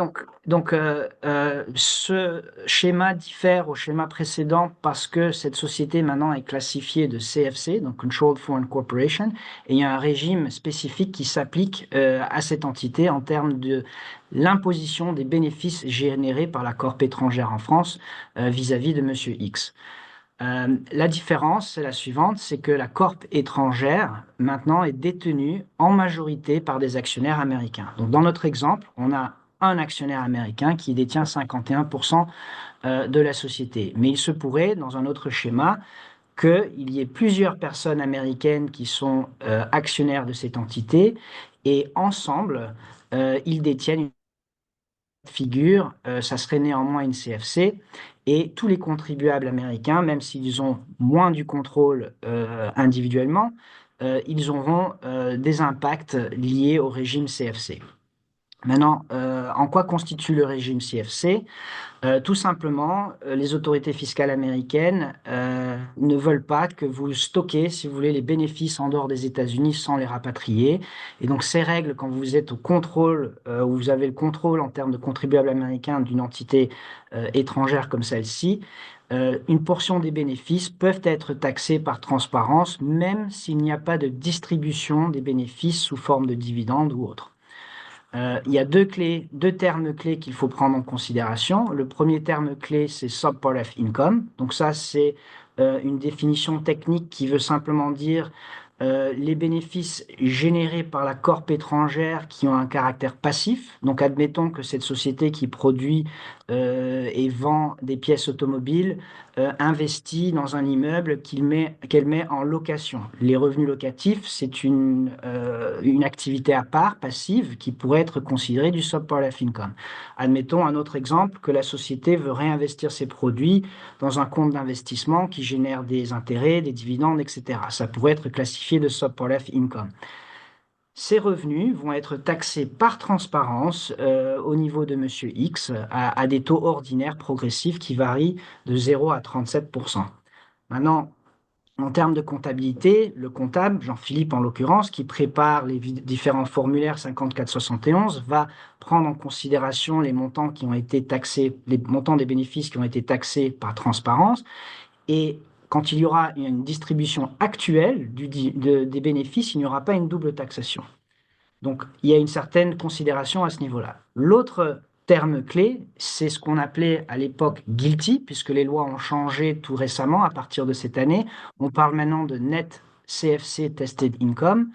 Speaker 2: ce schéma diffère au schéma précédent parce que cette société maintenant est classifiée de CFC, donc Controlled Foreign Corporation, et il y a un régime spécifique qui s'applique à cette entité en termes de l'imposition des bénéfices générés par la corp étrangère en France vis-à-vis de Monsieur X. La différence, c'est la suivante, c'est que la corp étrangère, maintenant, est détenue en majorité par des actionnaires américains. Donc, dans notre exemple, on a un actionnaire américain qui détient 51% de la société. Mais il se pourrait, dans un autre schéma, qu'il y ait plusieurs personnes américaines qui sont actionnaires de cette entité et ensemble, ils détiennent figure, ça serait néanmoins une CFC, et tous les contribuables américains, même s'ils ont moins du contrôle individuellement, ils auront des impacts liés au régime CFC. Maintenant, en quoi constitue le régime CFC? Tout simplement, les autorités fiscales américaines ne veulent pas que vous stockez, si vous voulez, les bénéfices en dehors des États-Unis sans les rapatrier. Et donc, ces règles, quand vous êtes au contrôle, où vous avez le contrôle en termes de contribuables américains d'une entité étrangère comme celle-ci, une portion des bénéfices peuvent être taxés par transparence, même s'il n'y a pas de distribution des bénéfices sous forme de dividendes ou autre. Il y a deux termes clés qu'il faut prendre en considération. Le premier terme clé, c'est subpart of income. Donc ça, c'est une définition technique qui veut simplement dire les bénéfices générés par la corp étrangère qui ont un caractère passif. Donc admettons que cette société qui produit et vend des pièces automobiles investit dans un immeuble qu'elle met en location. Les revenus locatifs, c'est une activité à part, passive, qui pourrait être considérée du subpart of income. Admettons un autre exemple, que la société veut réinvestir ses produits dans un compte d'investissement qui génère des intérêts, des dividendes, etc. Ça pourrait être classifié de subpart of income. Ces revenus vont être taxés par transparence au niveau de Monsieur X à des taux ordinaires progressifs qui varient de 0 à 37%. Maintenant, en termes de comptabilité, le comptable, Jean-Philippe en l'occurrence, qui prépare les différents formulaires 54-71, va prendre en considération les montants qui ont été taxés, les montants des bénéfices qui ont été taxés par transparence. Et quand il y aura une distribution actuelle des bénéfices, il n'y aura pas une double taxation. Donc, il y a une certaine considération à ce niveau-là. L'autre terme clé, c'est ce qu'on appelait à l'époque guilty, puisque les lois ont changé tout récemment à partir de cette année. On parle maintenant de net CFC tested income.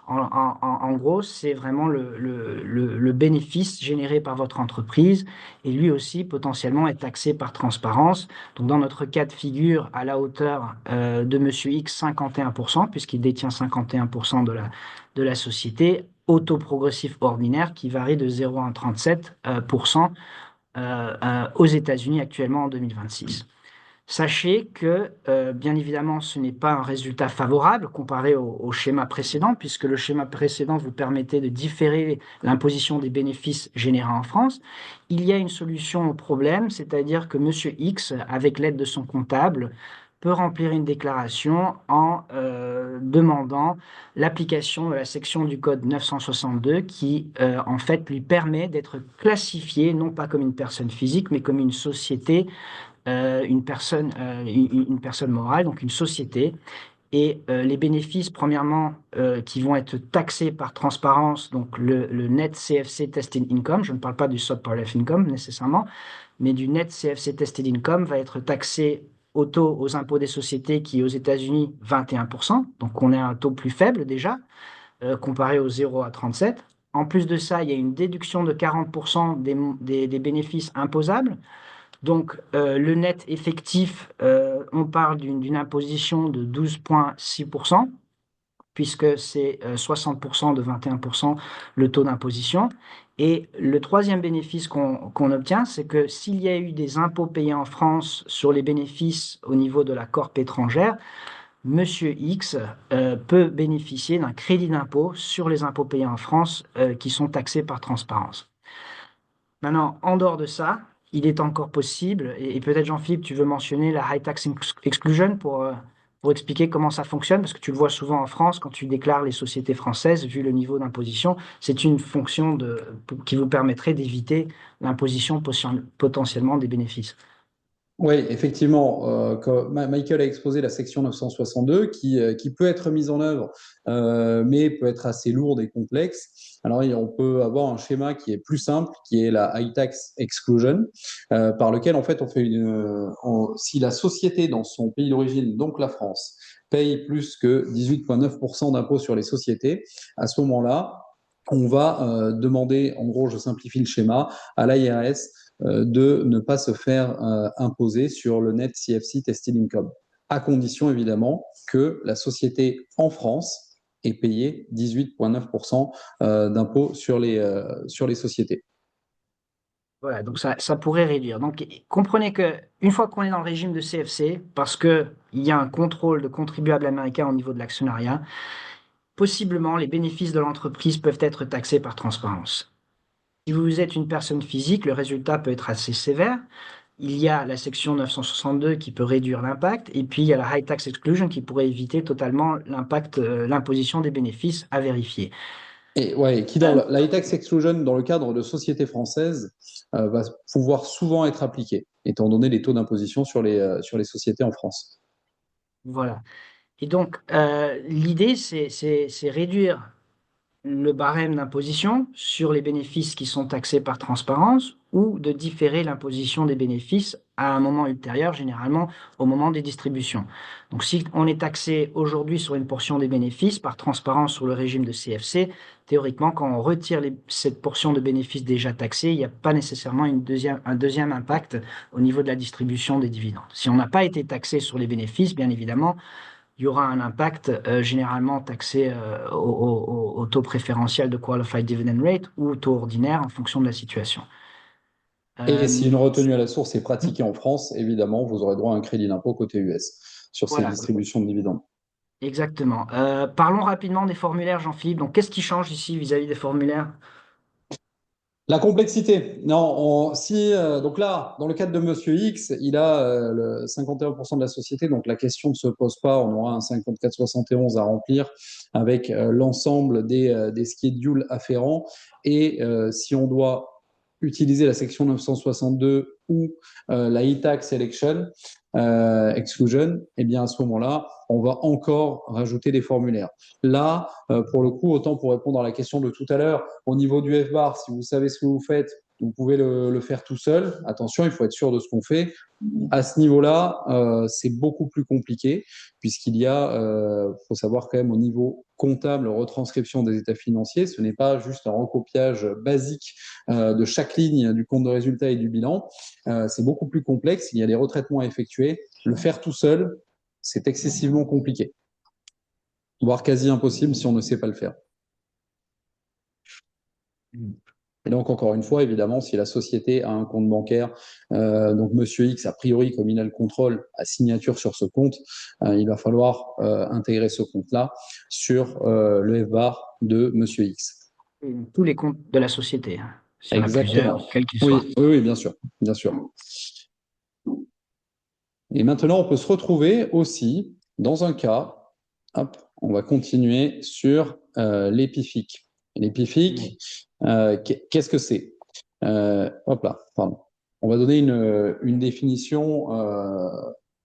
Speaker 2: En gros, c'est vraiment le bénéfice généré par votre entreprise et lui aussi potentiellement est taxé par transparence. Donc, dans notre cas de figure, à la hauteur de Monsieur X, 51%, puisqu'il détient 51% de la société, au taux progressif ordinaire qui varie de 0,37% aux États-Unis actuellement en 2026. Sachez que, bien évidemment, ce n'est pas un résultat favorable comparé au schéma précédent, puisque le schéma précédent vous permettait de différer l'imposition des bénéfices générés en France. Il y a une solution au problème, c'est-à-dire que Monsieur X, avec l'aide de son comptable, peut remplir une déclaration en demandant l'application de la section du code 962 qui, en fait, lui permet d'être classifié non pas comme une personne physique, mais comme une société une personne morale, donc une société. Et les bénéfices, premièrement, qui vont être taxés par transparence, donc le net CFC tested income, je ne parle pas du subpart of income nécessairement, mais du net CFC tested income va être taxé au taux aux impôts des sociétés qui est aux États-Unis 21%, donc on est à un taux plus faible déjà, comparé au 0 à 37. En plus de ça, il y a une déduction de 40% des bénéfices imposables. Donc, le net effectif, on parle d'une imposition de 12,6%, puisque c'est 60% de 21% le taux d'imposition. Et le troisième bénéfice qu'on obtient, c'est que s'il y a eu des impôts payés en France sur les bénéfices au niveau de la corp étrangère, Monsieur X peut bénéficier d'un crédit d'impôt sur les impôts payés en France qui sont taxés par transparence. Maintenant, en dehors de ça, il est encore possible, et peut-être Jean-Philippe, tu veux mentionner la high tax exclusion pour expliquer comment ça fonctionne, parce que tu le vois souvent en France, quand tu déclares les sociétés françaises, vu le niveau d'imposition, c'est une fonction qui vous permettrait d'éviter l'imposition potentiellement des bénéfices.
Speaker 3: Oui, effectivement, Michael a exposé la section 962 qui peut être mise en œuvre, mais peut être assez lourde et complexe. Alors, on peut avoir un schéma qui est plus simple, qui est la high tax exclusion, par lequel, en fait, si la société dans son pays d'origine, donc la France, paye plus que 18,9% d'impôts sur les sociétés, à ce moment-là, on va demander, en gros, je simplifie le schéma, à l'IRS de ne pas se faire imposer sur le net CFC Tested Income, à condition évidemment que la société en France ait payé 18,9% d'impôts sur les sociétés.
Speaker 2: Voilà, donc ça pourrait réduire. Donc, comprenez que une fois qu'on est dans le régime de CFC, parce qu'il y a un contrôle de contribuables américains au niveau de l'actionnariat, possiblement les bénéfices de l'entreprise peuvent être taxés par transparence. Si vous êtes une personne physique, le résultat peut être assez sévère. Il y a la section 962 qui peut réduire l'impact, et puis il y a la high tax exclusion qui pourrait éviter totalement l'impact, l'imposition des bénéfices à vérifier.
Speaker 3: Et ouais, qui dans la high tax exclusion, dans le cadre de sociétés françaises, va pouvoir souvent être appliquée, étant donné les taux d'imposition sur les sociétés en France.
Speaker 2: Voilà. Et donc, l'idée, c'est réduire le barème d'imposition sur les bénéfices qui sont taxés par transparence ou de différer l'imposition des bénéfices à un moment ultérieur, généralement au moment des distributions. Donc si on est taxé aujourd'hui sur une portion des bénéfices par transparence sur le régime de CFC, théoriquement, quand on retire cette portion de bénéfices déjà taxés, il n'y a pas nécessairement un deuxième impact au niveau de la distribution des dividendes. Si on n'a pas été taxé sur les bénéfices, bien évidemment, il y aura un impact généralement taxé au taux préférentiel de Qualified Dividend Rate ou au taux ordinaire en fonction de la situation.
Speaker 3: Et si une retenue à la source est pratiquée en France, évidemment, vous aurez droit à un crédit d'impôt côté US sur ces
Speaker 2: Voilà,
Speaker 3: distributions de dividendes.
Speaker 2: exactement. Parlons rapidement des formulaires, Jean-Philippe. Donc, qu'est-ce qui change ici vis-à-vis des formulaires?
Speaker 3: La complexité. Non, donc là, dans le cadre de Monsieur X, il a le 51% de la société, donc la question ne se pose pas. On aura un 54-71 à remplir avec l'ensemble des schedules afférents. Et si on doit utiliser la section 962 ou la e-tax exclusion, eh bien à ce moment-là, on va encore rajouter des formulaires. Là, pour le coup, autant pour répondre à la question de tout à l'heure, au niveau du FBAR, si vous savez ce que vous faites, vous pouvez le faire tout seul. Attention, il faut être sûr de ce qu'on fait. À ce niveau-là, c'est beaucoup plus compliqué puisqu'il y a, faut savoir quand même au niveau comptable, retranscription des états financiers, ce n'est pas juste un recopiage basique de chaque ligne du compte de résultat et du bilan. C'est beaucoup plus complexe. Il y a des retraitements à effectuer. Le faire tout seul, c'est excessivement compliqué, voire quasi impossible si on ne sait pas le faire. Et donc, encore une fois, évidemment, si la société a un compte bancaire, donc Monsieur X, a priori, comme il a le contrôle, a signature sur ce compte, il va falloir intégrer ce compte-là sur le FBAR de Monsieur X.
Speaker 2: Tous les comptes de la société, hein. S'il y en a
Speaker 3: Exactement.
Speaker 2: plusieurs, quels qu'ils soient.
Speaker 3: Oui, bien sûr, bien sûr. Et maintenant, on peut se retrouver aussi dans un cas, hop, on va continuer sur les PIFIC. Les PIFIC, qu'est-ce que c'est? Hop là, pardon. On va donner une définition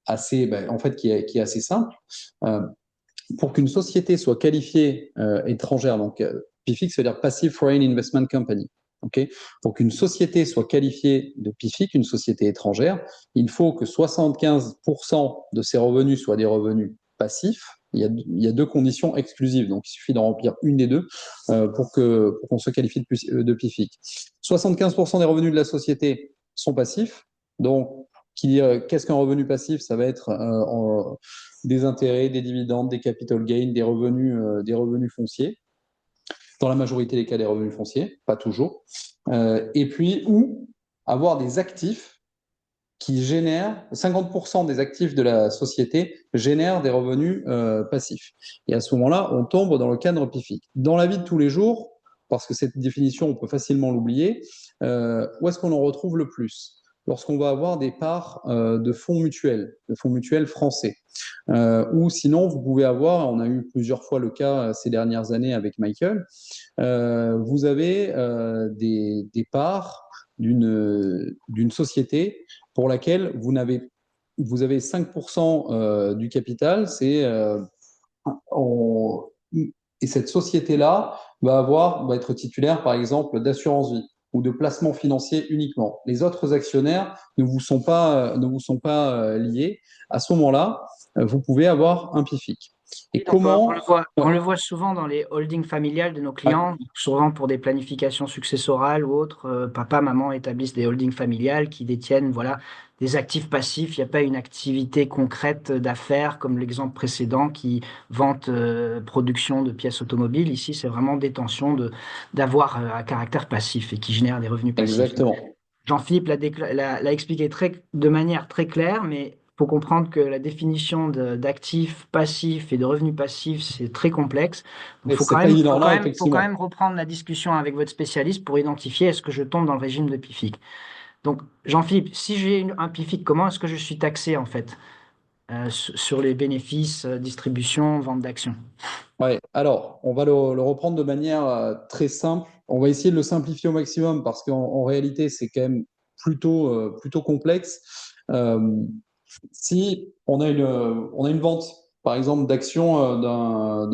Speaker 3: assez, en fait, qui est assez simple. Pour qu'une société soit qualifiée étrangère, donc PIFIC, ça veut dire Passive Foreign Investment Company. Okay. Pour qu'une société soit qualifiée de PIFIC, une société étrangère, il faut que 75% de ses revenus soient des revenus passifs. Il y a deux conditions exclusives, donc il suffit d'en remplir une des deux pour qu'on soit qualifié de PIFIC. 75% des revenus de la société sont passifs, donc qu'est-ce qu'un revenu passif? Ça va être des intérêts, des dividendes, des capital gains, des revenus fonciers. Dans la majorité des cas, des revenus fonciers, pas toujours. Et puis, ou avoir des actifs qui génèrent, 50% des actifs de la société génèrent des revenus passifs. Et à ce moment-là, on tombe dans le cadre PIFIC. Dans la vie de tous les jours, parce que cette définition, on peut facilement l'oublier, où est-ce qu'on en retrouve le plus? lorsqu'on va avoir des parts de fonds mutuels français. Ou sinon, vous pouvez avoir, on a eu plusieurs fois le cas ces dernières années avec Michael, vous avez des parts d'une société pour laquelle vous avez 5% du capital, on- et cette société-là va être titulaire, par exemple, d'assurance vie ou de placement financier uniquement. Les autres actionnaires ne vous sont pas liés. À ce moment-là, vous pouvez avoir un PIFIC. Et
Speaker 2: Oui, donc
Speaker 3: comment
Speaker 2: on le voit souvent dans les holdings familiales de nos
Speaker 3: Ouais,
Speaker 2: clients, souvent pour des planifications successorales ou autres. Papa, maman établissent des holdings familiales qui détiennent voilà, des actifs passifs. Il n'y a pas une activité concrète d'affaires comme l'exemple précédent qui vente production de pièces automobiles. Ici, c'est vraiment détention d'avoir à caractère passif et qui génère des revenus passifs.
Speaker 3: exactement.
Speaker 2: Jean-Philippe l'a expliqué de manière très claire, mais il faut comprendre que la définition d'actifs passifs et de revenus passifs, c'est très complexe. Donc,
Speaker 3: Et c'est pas évident là,
Speaker 2: faut quand
Speaker 3: effectivement.
Speaker 2: même reprendre la discussion avec votre spécialiste pour identifier est-ce que je tombe dans le régime de PIFIC. Donc, Jean-Philippe, si j'ai un PIFIC, comment est-ce que je suis taxé en fait sur les bénéfices, distribution, vente d'actions?
Speaker 3: Ouais, alors, on va le reprendre de manière très simple. On va essayer de le simplifier au maximum parce qu'en réalité, c'est quand même plutôt complexe. Euh, Si on a une vente, par exemple, d'actions d'un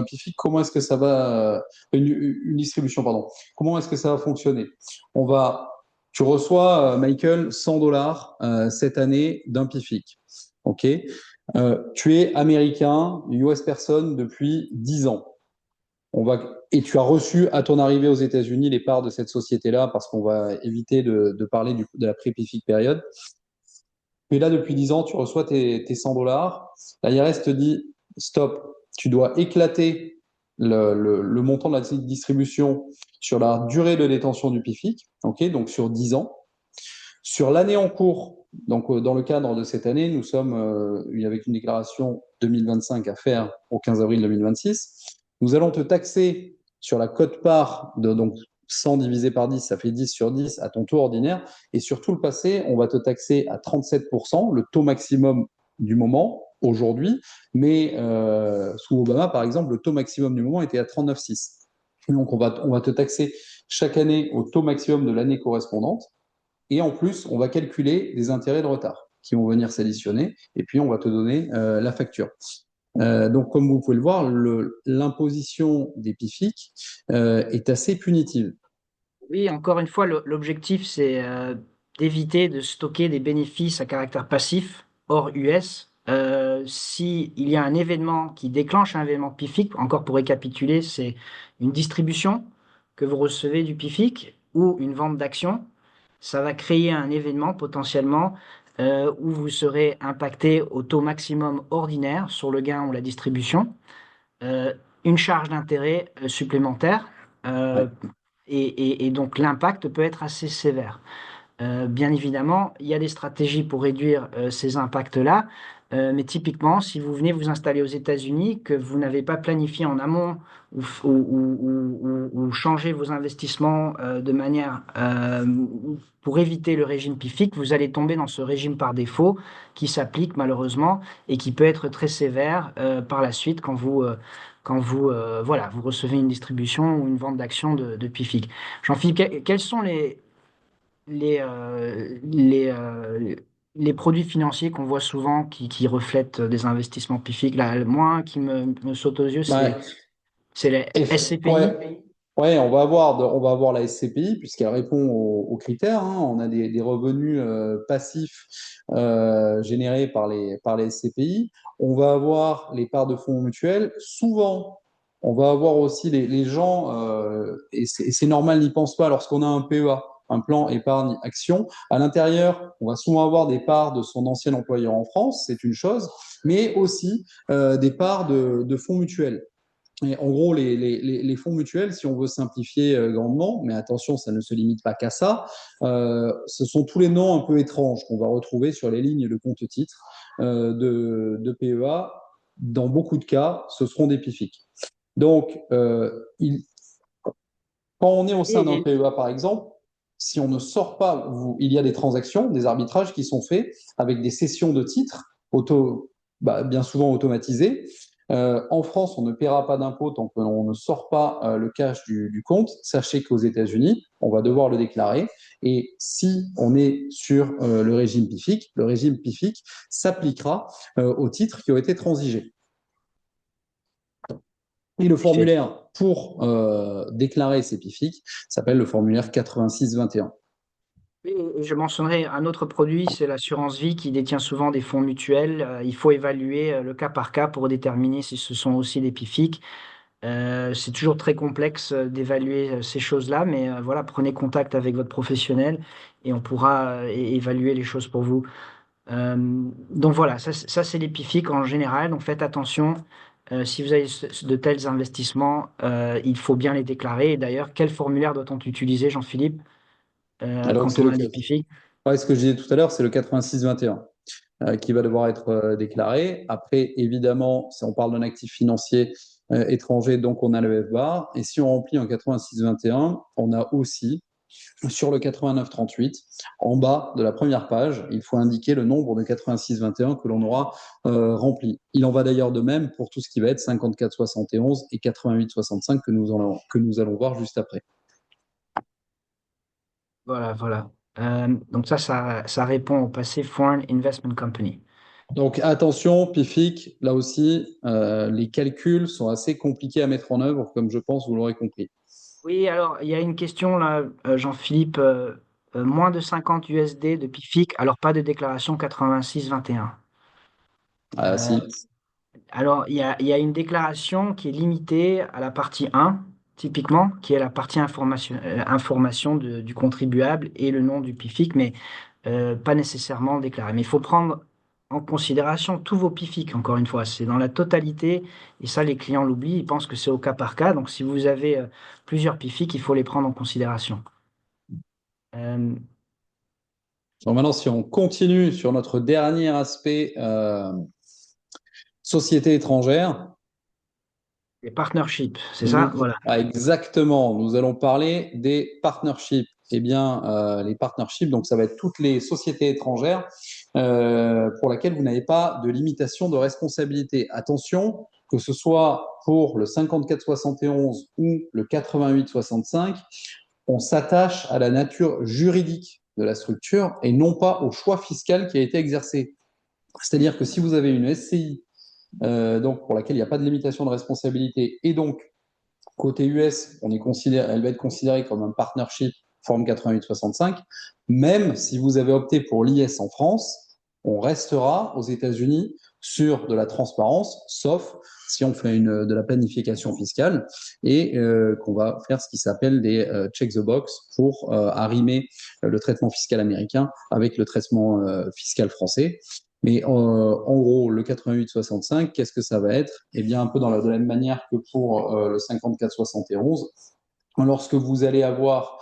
Speaker 3: PIFIC, comment est-ce que ça va, une distribution, pardon, comment est-ce que ça va fonctionner? On va, Tu reçois, Michael, 100 dollars cette année d'un PIFIC. OK? Tu es américain, US person depuis 10 ans. Et tu as reçu à ton arrivée aux États-Unis les parts de cette société-là parce qu'on va éviter de parler de la pré-PIFIC période. Tu es là depuis 10 ans, tu reçois tes 100 dollars. L'IRS te dit, stop, tu dois éclater le montant de la distribution sur la durée de détention du PIFIC, ok, donc sur 10 ans. Sur l'année en cours, donc dans le cadre de cette année, nous sommes avec une déclaration 2025 à faire au 15 avril 2026. Nous allons te taxer sur la quote-part de donc 100 divisé par 10, ça fait 10 sur 10 à ton taux ordinaire. Et sur tout le passé, on va te taxer à 37%, le taux maximum du moment aujourd'hui. Mais sous Obama, par exemple, le taux maximum du moment était à 39,6. Donc on va te taxer chaque année au taux maximum de l'année correspondante. Et en plus, on va calculer des intérêts de retard qui vont venir s'additionner. Et puis, on va te donner la facture. Donc, comme vous pouvez le voir, l'imposition des PIFIC est assez punitive.
Speaker 2: Oui, encore une fois, l'objectif, c'est d'éviter de stocker des bénéfices à caractère passif hors US. Si il y a un événement qui déclenche un événement PIFIC, encore pour récapituler, c'est une distribution que vous recevez du PIFIC ou une vente d'actions. Ça va créer un événement potentiellement où vous serez impacté au taux maximum ordinaire sur le gain ou la distribution, euh, une charge d'intérêt supplémentaire.
Speaker 3: Ouais.
Speaker 2: euh, et donc l'impact peut être assez sévère. Bien évidemment, il y a des stratégies pour réduire ces impacts-là, mais typiquement, si vous venez vous installer aux États-Unis, que vous n'avez pas planifié en amont ou changer vos investissements de manière pour éviter le régime PIFIC, vous allez tomber dans ce régime par défaut qui s'applique malheureusement et qui peut être très sévère par la suite quand voilà, vous recevez une distribution ou une vente d'actions de PIFIC. Jean-Philippe, quels sont les, euh, les, euh, les produits financiers qu'on voit souvent qui reflètent des investissements PIFIC? Là, moi, qui me saute aux yeux,
Speaker 3: Ouais.
Speaker 2: c'est les SCPI.
Speaker 3: Ouais. Ouais, on va avoir la SCPI puisqu'elle répond aux critères, hein. On a des revenus passifs générés par les SCPI. On va avoir les parts de fonds mutuels. Souvent, on va avoir aussi les gens, et c'est normal, n'y pense pas lorsqu'on a un PEA, un plan épargne action. À l'intérieur, on va souvent avoir des parts de son ancien employeur en France, c'est une chose, mais aussi des parts de fonds mutuels. Et en gros, les fonds mutuels, si on veut simplifier grandement, mais attention, ça ne se limite pas qu'à ça, ce sont tous les noms un peu étranges qu'on va retrouver sur les lignes de compte-titres de PEA. Dans beaucoup de cas, ce seront des PIFIC. Donc, quand on est au sein d'un
Speaker 2: Et,
Speaker 3: PEA, par exemple, si on ne sort pas, il y a des transactions, des arbitrages qui sont faits avec des cessions de titres bien souvent automatisées. En France, on ne paiera pas d'impôt tant qu'on ne sort pas le cash du compte. Sachez qu'aux États-Unis, on va devoir le déclarer. Et si on est sur le régime PIFIC s'appliquera aux titres qui ont été transigés. Et le formulaire pour déclarer ces PIFIC s'appelle le formulaire 8621.
Speaker 2: Et je mentionnerai un autre produit, c'est l'assurance vie qui détient souvent des fonds mutuels. Il faut évaluer le cas par cas pour déterminer si ce sont aussi des PIFIC. C'est toujours très complexe d'évaluer ces choses-là, mais voilà, prenez contact avec votre professionnel et on pourra évaluer les choses pour vous. Donc voilà, ça c'est les PIFIC en général. Donc faites attention. Si vous avez de tels investissements, il faut bien les déclarer. Et d'ailleurs, quel formulaire doit-on utiliser, Jean-Philippe,
Speaker 3: Alors,
Speaker 2: quand on a des PIFIC?
Speaker 3: Ouais, ce que je disais tout à l'heure, c'est le 8621 qui va devoir être déclaré. Après, évidemment, si on parle d'un actif financier étranger, donc on a le FBAR. Et si on remplit en 8621, on a aussi sur le 8938, en bas de la première page, il faut indiquer le nombre de 8621 que l'on aura rempli. Il en va d'ailleurs de même pour tout ce qui va être 5471 et 8865 que nous allons voir juste après.
Speaker 2: Voilà, voilà. Donc ça répond au passé Foreign Investment Company.
Speaker 3: Donc attention, PIFIC, là aussi, les calculs sont assez compliqués à mettre en œuvre, comme je pense vous l'aurez compris.
Speaker 2: Oui, alors il y a une question là, Jean-Philippe. Moins de 50 USD de PIFIC, alors pas de déclaration 86-21.
Speaker 3: Ah
Speaker 2: Euh,
Speaker 3: si,
Speaker 2: alors il y a une déclaration qui est limitée à la partie 1, typiquement, qui est la partie information du contribuable et le nom du PIFIC, mais pas nécessairement déclaré. Mais il faut prendre en considération tous vos PIFIC, encore une fois. C'est dans la totalité, et ça, les clients l'oublient, ils pensent que c'est au cas par cas. Donc, si vous avez plusieurs PIFIC, il faut les prendre en considération. Euh,
Speaker 3: donc maintenant, si on continue sur notre dernier aspect, société étrangère.
Speaker 2: les partnerships, c'est ça? Voilà.
Speaker 3: Exactement, nous allons parler des partnerships. Eh bien, les partnerships, donc ça va être toutes les sociétés étrangères pour lesquelles vous n'avez pas de limitation de responsabilité. Attention, que ce soit pour le 5471 ou le 8865, on s'attache à la nature juridique de la structure et non pas au choix fiscal qui a été exercé. C'est-à-dire que si vous avez une SCI donc pour laquelle il n'y a pas de limitation de responsabilité et donc côté US, elle va être considérée comme un partnership forme 8865. Même si vous avez opté pour l'IS en France, on restera aux États-Unis sur de la transparence, sauf si on fait de la planification fiscale et qu'on va faire ce qui s'appelle des check the box pour arrimer le traitement fiscal américain avec le traitement fiscal français. Mais en gros, le 88-65, qu'est-ce que ça va être? Eh bien, un peu de la même manière que pour le 54-71. Lorsque vous allez avoir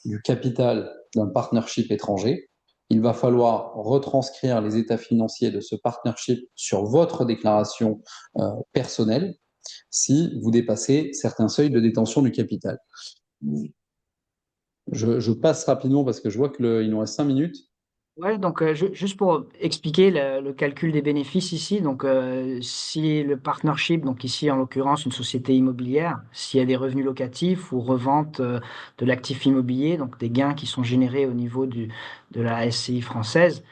Speaker 3: du capital d'un partnership étranger, il va falloir retranscrire les états financiers de ce partnership sur votre déclaration personnelle si vous dépassez certains seuils de détention du capital. Je passe rapidement parce que je vois qu'il nous reste 5 minutes.
Speaker 2: Ouais, donc juste pour expliquer le calcul des bénéfices ici, donc si le partnership, donc ici en l'occurrence une société immobilière, s'il y a des revenus locatifs ou revente de l'actif immobilier, donc des gains qui sont générés au niveau de la SCI française,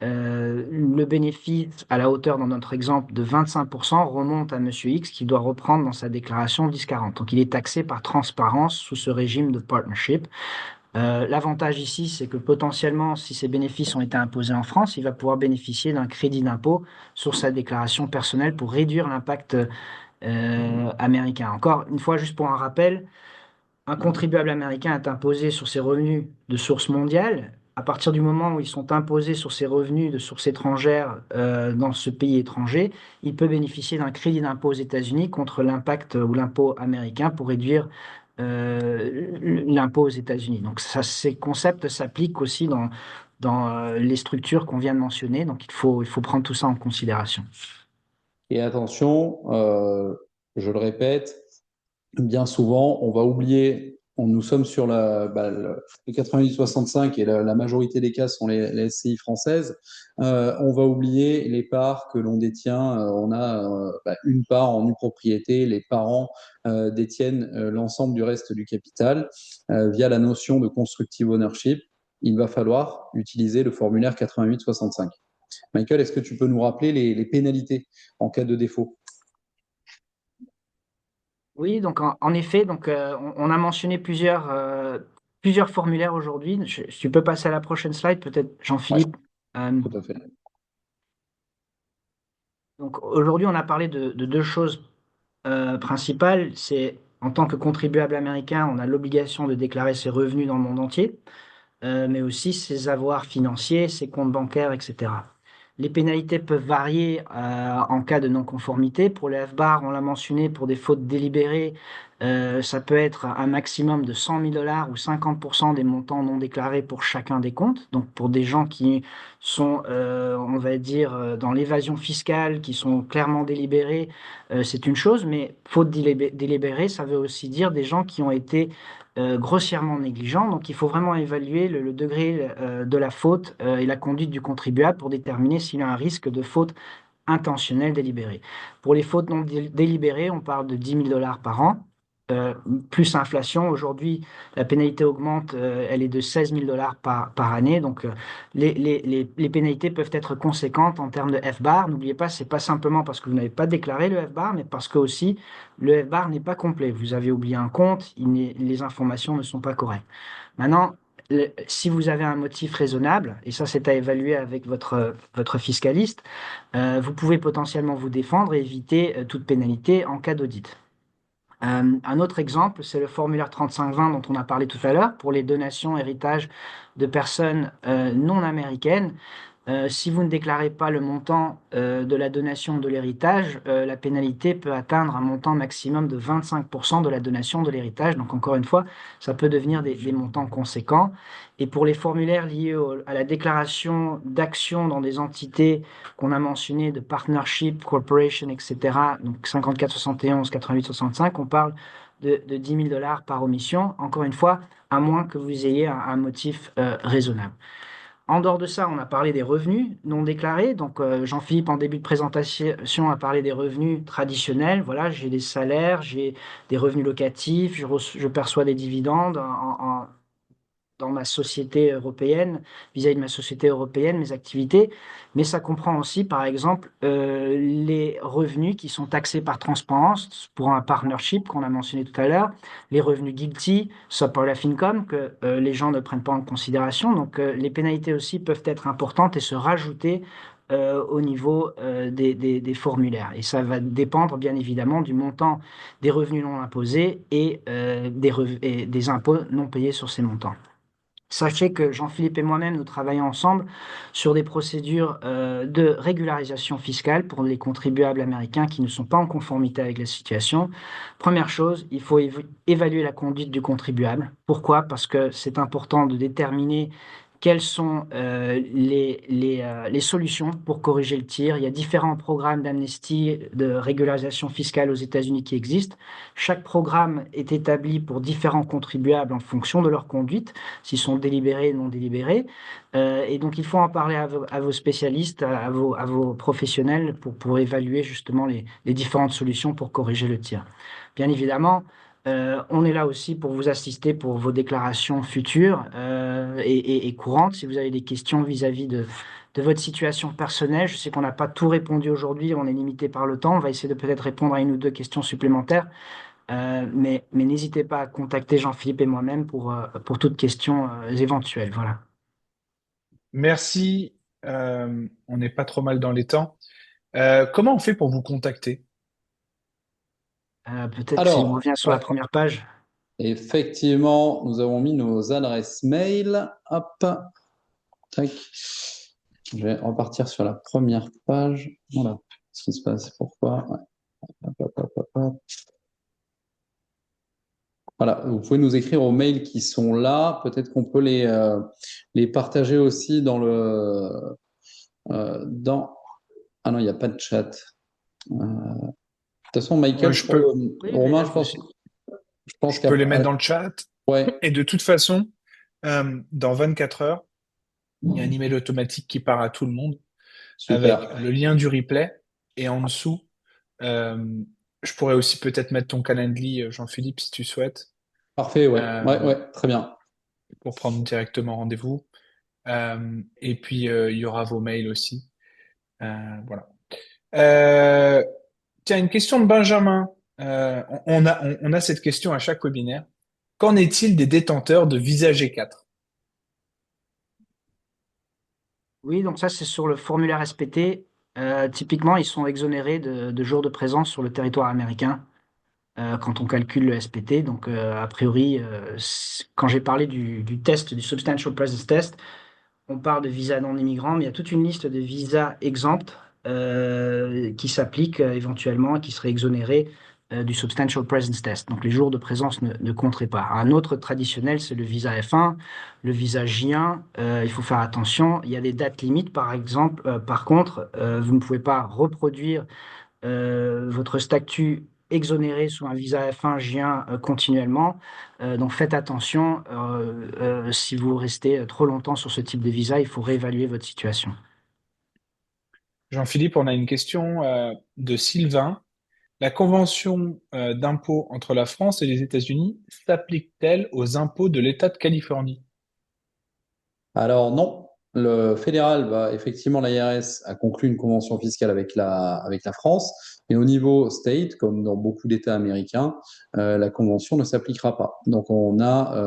Speaker 2: le bénéfice à la hauteur, dans notre exemple, de 25% remonte à Monsieur X qui doit reprendre dans sa déclaration 1040. Donc il est taxé par transparence sous ce régime de partnership. L'avantage ici, c'est que potentiellement, si ces bénéfices ont été imposés en France, il va pouvoir bénéficier d'un crédit d'impôt sur sa déclaration personnelle pour réduire l'impact américain. Encore une fois, juste pour un rappel, un contribuable américain est imposé sur ses revenus de source mondiale. À partir du moment où ils sont imposés sur ses revenus de source étrangère dans ce pays étranger, il peut bénéficier d'un crédit d'impôt aux États-Unis contre l'impact ou l'impôt américain pour réduire l'impôt aux États-Unis. Donc ces concepts s'appliquent aussi dans les structures qu'on vient de mentionner. Donc il faut prendre tout ça en considération.
Speaker 3: Et attention, je le répète, bien souvent, on va oublier nous sommes sur le 88-65 et la majorité des cas sont les SCI françaises. On va oublier les parts que l'on détient. On a une part en nue propriété. Les parents détiennent l'ensemble du reste du capital via la notion de constructive ownership. Il va falloir utiliser le formulaire 88-65. Michael, est-ce que tu peux nous rappeler les pénalités en cas de défaut?
Speaker 2: Oui, donc en effet, donc, on a mentionné plusieurs formulaires aujourd'hui. Tu peux passer à la prochaine slide, peut-être,
Speaker 3: Oui,
Speaker 2: Jean-Philippe. Euh,
Speaker 3: tout à fait.
Speaker 2: donc aujourd'hui, on a parlé de deux choses principales. C'est en tant que contribuable américain, on a l'obligation de déclarer ses revenus dans le monde entier, mais aussi ses avoirs financiers, ses comptes bancaires, etc. Les pénalités peuvent varier en cas de non-conformité. Pour les FBAR, on l'a mentionné, pour des fautes délibérées, ça peut être un maximum de 100 000 dollars ou 50% des montants non déclarés pour chacun des comptes. Donc pour des gens qui sont, on va dire, dans l'évasion fiscale, qui sont clairement délibérés, c'est une chose, mais faute délibérée, ça veut aussi dire des gens qui ont été grossièrement négligents. Donc il faut vraiment évaluer le degré de la faute et la conduite du contribuable pour déterminer s'il y a un risque de faute intentionnelle délibérée. Pour les fautes non délibérées, on parle de 10 000 dollars par an. Euh, Plus inflation, aujourd'hui, la pénalité augmente, elle est de 16 000 dollars par année. Donc, les pénalités peuvent être conséquentes en termes de FBAR. N'oubliez pas, c'est pas simplement parce que vous n'avez pas déclaré le FBAR, mais parce que aussi le FBAR n'est pas complet. Vous avez oublié un compte, les informations ne sont pas correctes. Maintenant, si vous avez un motif raisonnable, et ça c'est à évaluer avec votre fiscaliste, vous pouvez potentiellement vous défendre et éviter toute pénalité en cas d'audit. Un autre exemple, c'est le formulaire 3520 dont on a parlé tout à l'heure pour les donations, héritages de personnes non américaines. Si vous ne déclarez pas le montant de la donation de l'héritage, la pénalité peut atteindre un montant maximum de 25% de la donation de l'héritage. Donc encore une fois, ça peut devenir des montants conséquents. Et pour les formulaires liés à la déclaration d'actions dans des entités qu'on a mentionnées de partnership, corporation, etc., donc 5471, 8865, on parle de 10 000 dollars par omission. Encore une fois, à moins que vous ayez un motif raisonnable. En dehors de ça, on a parlé des revenus non déclarés. Donc, Jean-Philippe, en début de présentation, a parlé des revenus traditionnels. Voilà, j'ai des salaires, j'ai des revenus locatifs, je perçois des dividendes dans ma société européenne, vis-à-vis de ma société européenne, mes activités, mais ça comprend aussi, par exemple, les revenus qui sont taxés par transparence pour un partnership qu'on a mentionné tout à l'heure, les revenus GILTI, support of income, que les gens ne prennent pas en considération. Donc, les pénalités aussi peuvent être importantes et se rajouter au niveau des formulaires. Et ça va dépendre, bien évidemment, du montant des revenus non imposés et des impôts non payés sur ces montants. Sachez que Jean-Philippe et moi-même, nous travaillons ensemble sur des procédures de régularisation fiscale pour les contribuables américains qui ne sont pas en conformité avec la situation. Première chose, il faut évaluer la conduite du contribuable. Pourquoi? Parce que c'est important de déterminer quelles sont les solutions pour corriger le tir. Il y a différents programmes d'amnistie, de régularisation fiscale aux États-Unis qui existent. Chaque programme est établi pour différents contribuables en fonction de leur conduite, s'ils sont délibérés ou non délibérés. Et donc, il faut en parler à vos spécialistes, à vos professionnels pour évaluer justement les différentes solutions pour corriger le tir. Bien évidemment, on est là aussi pour vous assister pour vos déclarations futures et courantes. Si vous avez des questions vis-à-vis de votre situation personnelle, je sais qu'on n'a pas tout répondu aujourd'hui, on est limité par le temps. On va essayer de peut-être répondre à une ou deux questions supplémentaires. Mais n'hésitez pas à contacter Jean-Philippe et moi-même pour toute question éventuelle. Voilà.
Speaker 1: Merci. On n'est pas trop mal dans les temps. Comment on fait pour vous contacter?
Speaker 2: Peut-être si on
Speaker 3: Alors,
Speaker 2: revient sur la
Speaker 3: ouais,
Speaker 2: première page.
Speaker 3: effectivement, nous avons mis nos adresses mail. Hop, tac. Je vais repartir sur la première page. Voilà, ce qui se passe, pourquoi. Ouais. Hop, hop, hop, hop, hop. Voilà, vous pouvez nous écrire aux mails qui sont là. Peut-être qu'on peut les partager aussi dans dans. Ah non, il n'y a pas de chat. De toute façon, Michael,
Speaker 1: Je peux,
Speaker 2: Oui,
Speaker 3: Romain, je pense
Speaker 1: je peux les mettre
Speaker 3: qu'après.
Speaker 1: dans le chat.
Speaker 3: Ouais,
Speaker 1: Et de toute façon, dans 24 heures, il y a un email automatique qui part à tout le monde avec
Speaker 3: super.
Speaker 1: le lien du replay. Et en dessous, euh, je pourrais aussi peut-être mettre ton Calendly, Jean-Philippe, si tu souhaites,
Speaker 3: Parfait, ouais.
Speaker 1: euh,
Speaker 3: Ouais, ouais, très bien.
Speaker 1: pour prendre directement rendez-vous. Et puis, il y aura vos mails aussi. Voilà. Euh, Tiens, une question de Benjamin. On a cette question à chaque webinaire. Qu'en est-il des détenteurs de Visa G4?
Speaker 2: Oui, donc ça, c'est sur le formulaire SPT. Typiquement, ils sont exonérés de jours de présence sur le territoire américain quand on calcule le SPT. Donc, a priori, quand j'ai parlé du test, du Substantial Presence Test, on parle de visas non immigrants, mais il y a toute une liste de visas exempts qui s'appliquent éventuellement et qui seraient exonérés du Substantial Presence Test. Donc les jours de présence ne compteraient pas. Un autre traditionnel, c'est le visa F1, le visa J1. Il faut faire attention. Il y a des dates limites, par exemple. Par contre, vous ne pouvez pas reproduire votre statut exonéré sous un visa F1 J1 continuellement. Donc faites attention, si vous restez trop longtemps sur ce type de visa, il faut réévaluer votre situation.
Speaker 1: Jean-Philippe, on a une question de Sylvain. La convention d'impôt entre la France et les États-Unis s'applique-t-elle aux impôts de l'État de Californie?
Speaker 3: Alors non, le fédéral, bah, effectivement, l'IRS a conclu une convention fiscale avec la France, mais au niveau state, comme dans beaucoup d'États américains, la convention ne s'appliquera pas. Donc on a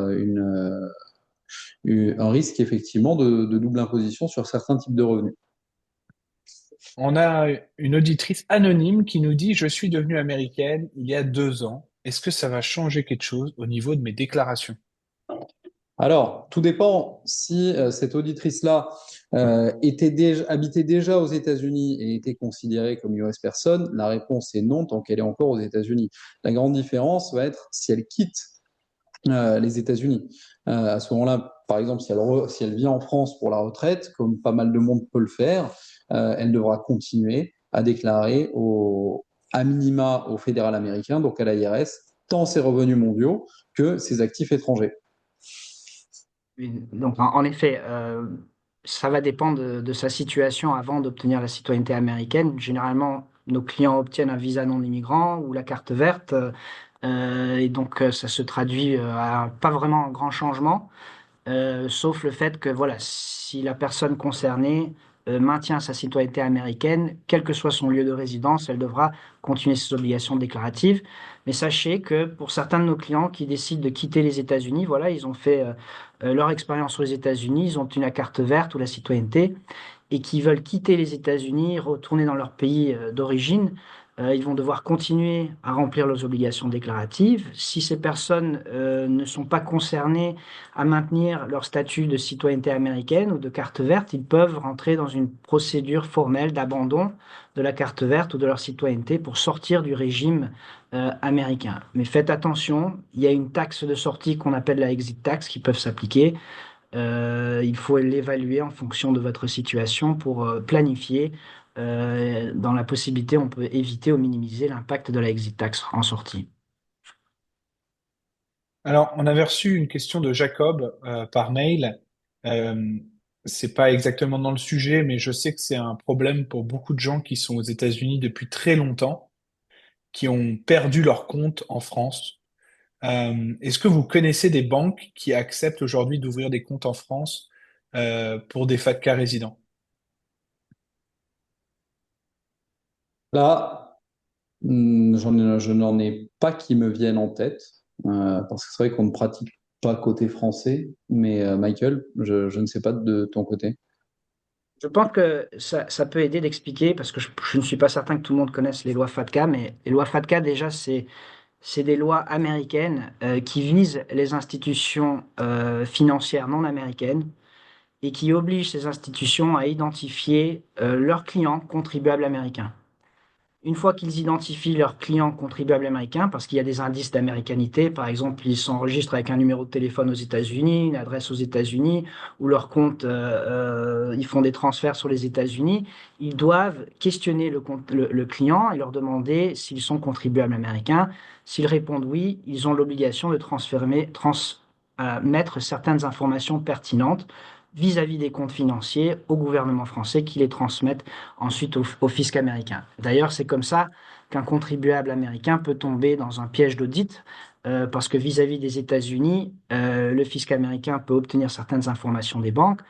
Speaker 3: un risque effectivement de double imposition sur certains types de revenus.
Speaker 1: On a une auditrice anonyme qui nous dit, je suis devenue américaine il y a 2 ans. Est-ce que ça va changer quelque chose au niveau de mes déclarations?
Speaker 3: Alors, tout dépend si cette auditrice-là habitait déjà aux États-Unis et était considérée comme US person. La réponse est non tant qu'elle est encore aux États-Unis. La grande différence va être si elle quitte les États-Unis. À ce moment-là, par exemple, si elle vient en France pour la retraite, comme pas mal de monde peut le faire, elle devra continuer à déclarer à minima au fédéral américain, donc à l'IRS, tant ses revenus mondiaux que ses actifs étrangers.
Speaker 2: Oui, donc, en effet, ça va dépendre de sa situation avant d'obtenir la citoyenneté américaine. Généralement, nos clients obtiennent un visa non immigrant ou la carte verte, et donc ça se traduit à pas vraiment un grand changement. Sauf le fait que voilà, si la personne concernée maintient sa citoyenneté américaine, quel que soit son lieu de résidence, elle devra continuer ses obligations déclaratives. Mais sachez que pour certains de nos clients qui décident de quitter les États-Unis, voilà, ils ont fait leur expérience aux États-Unis, ils ont obtenu la carte verte ou la citoyenneté, et qui veulent quitter les États-Unis, retourner dans leur pays d'origine, ils vont devoir continuer à remplir leurs obligations déclaratives. Si ces personnes ne sont pas concernées à maintenir leur statut de citoyenneté américaine ou de carte verte, ils peuvent rentrer dans une procédure formelle d'abandon de la carte verte ou de leur citoyenneté pour sortir du régime américain. Mais faites attention, il y a une taxe de sortie qu'on appelle la exit tax qui peuvent s'appliquer. Il faut l'évaluer en fonction de votre situation pour planifier. Dans la possibilité, on peut éviter ou minimiser l'impact de la exit tax en sortie.
Speaker 1: Alors, on avait reçu une question de Jacob par mail. Euh, c'est pas exactement dans le sujet, mais je sais que c'est un problème pour beaucoup de gens qui sont aux États-Unis depuis très longtemps, qui ont perdu leur compte en France. Est-ce que vous connaissez des banques qui acceptent aujourd'hui d'ouvrir des comptes en France pour des FATCA résidents?
Speaker 3: Là, je n'en ai pas qui me viennent en tête, parce que c'est vrai qu'on ne pratique pas côté français, mais Michael, je ne sais pas de ton côté.
Speaker 2: Je pense que ça peut aider d'expliquer, parce que je ne suis pas certain que tout le monde connaisse les lois FATCA, mais les lois FATCA, déjà, c'est des lois américaines qui visent les institutions financières non américaines et qui obligent ces institutions à identifier leurs clients contribuables américains. Une fois qu'ils identifient leurs clients contribuables américains, parce qu'il y a des indices d'américanité, par exemple, ils s'enregistrent avec un numéro de téléphone aux États-Unis, une adresse aux États-Unis, ou leur compte, ils font des transferts sur les États-Unis, ils doivent questionner le client et leur demander s'ils sont contribuables américains. S'ils répondent oui, ils ont l'obligation de mettre certaines informations pertinentes vis-à-vis des comptes financiers au gouvernement français qui les transmettent ensuite au fisc américain. D'ailleurs, c'est comme ça qu'un contribuable américain peut tomber dans un piège d'audit, parce que vis-à-vis des États-Unis, le fisc américain peut obtenir certaines informations des banques,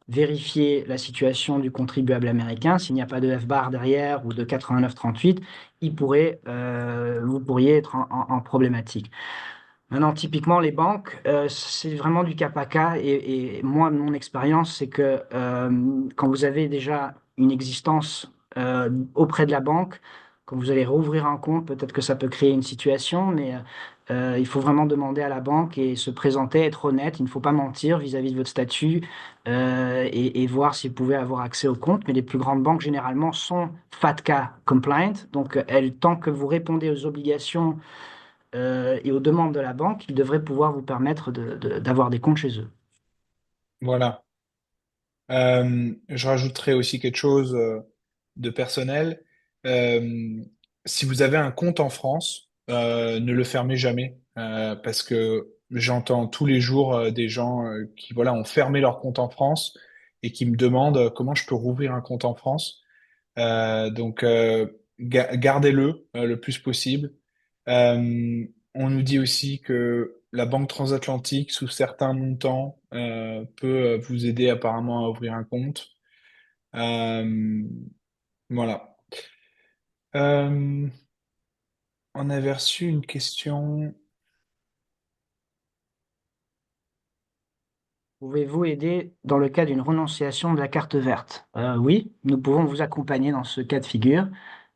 Speaker 2: vérifier la situation du contribuable américain. S'il n'y a pas de FBAR derrière ou de 8938, vous pourriez être en problématique. Maintenant, typiquement, les banques, c'est vraiment du cas par cas. Et moi, mon expérience, c'est que quand vous avez déjà une existence auprès de la banque, quand vous allez rouvrir un compte, peut-être que ça peut créer une situation, mais il faut vraiment demander à la banque et se présenter, être honnête. Il ne faut pas mentir vis-à-vis de votre statut, et voir si vous pouvez avoir accès au compte. Mais les plus grandes banques, généralement, sont FATCA compliant. Donc, tant que vous répondez aux obligations et aux demandes de la banque, ils devraient pouvoir vous permettre d'avoir des comptes chez eux.
Speaker 1: Voilà. Je rajouterai aussi quelque chose de personnel. Euh, Si vous avez un compte en France, ne le fermez jamais, parce que j'entends tous les jours des gens qui voilà ont fermé leur compte en France et qui me demandent comment je peux rouvrir un compte en France. Gardez-le le plus possible. On nous dit aussi que la Banque transatlantique, sous certains montants, peut vous aider apparemment à ouvrir un compte. Euh, voilà. Euh, on avait reçu une question.
Speaker 2: Pouvez-vous aider dans le cas d'une renonciation de la carte verte? Oui, nous pouvons vous accompagner dans ce cas de figure.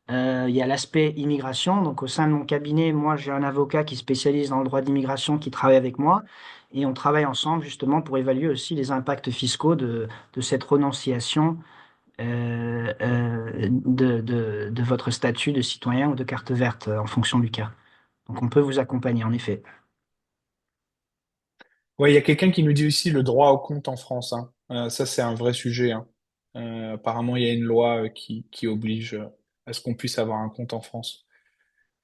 Speaker 2: Il y a l'aspect immigration. Donc, au sein de mon cabinet, moi, j'ai un avocat qui spécialise dans le droit d'immigration qui travaille avec moi. Et on travaille ensemble justement pour évaluer aussi les impacts fiscaux de cette renonciation de votre statut de citoyen ou de carte verte en fonction du cas. Donc, on peut vous accompagner, en effet.
Speaker 1: Ouais, il y a quelqu'un qui nous dit aussi le droit au compte en France, hein. Ça, c'est un vrai sujet, hein. Apparemment, il y a une loi qui oblige à ce qu'on puisse avoir un compte en France.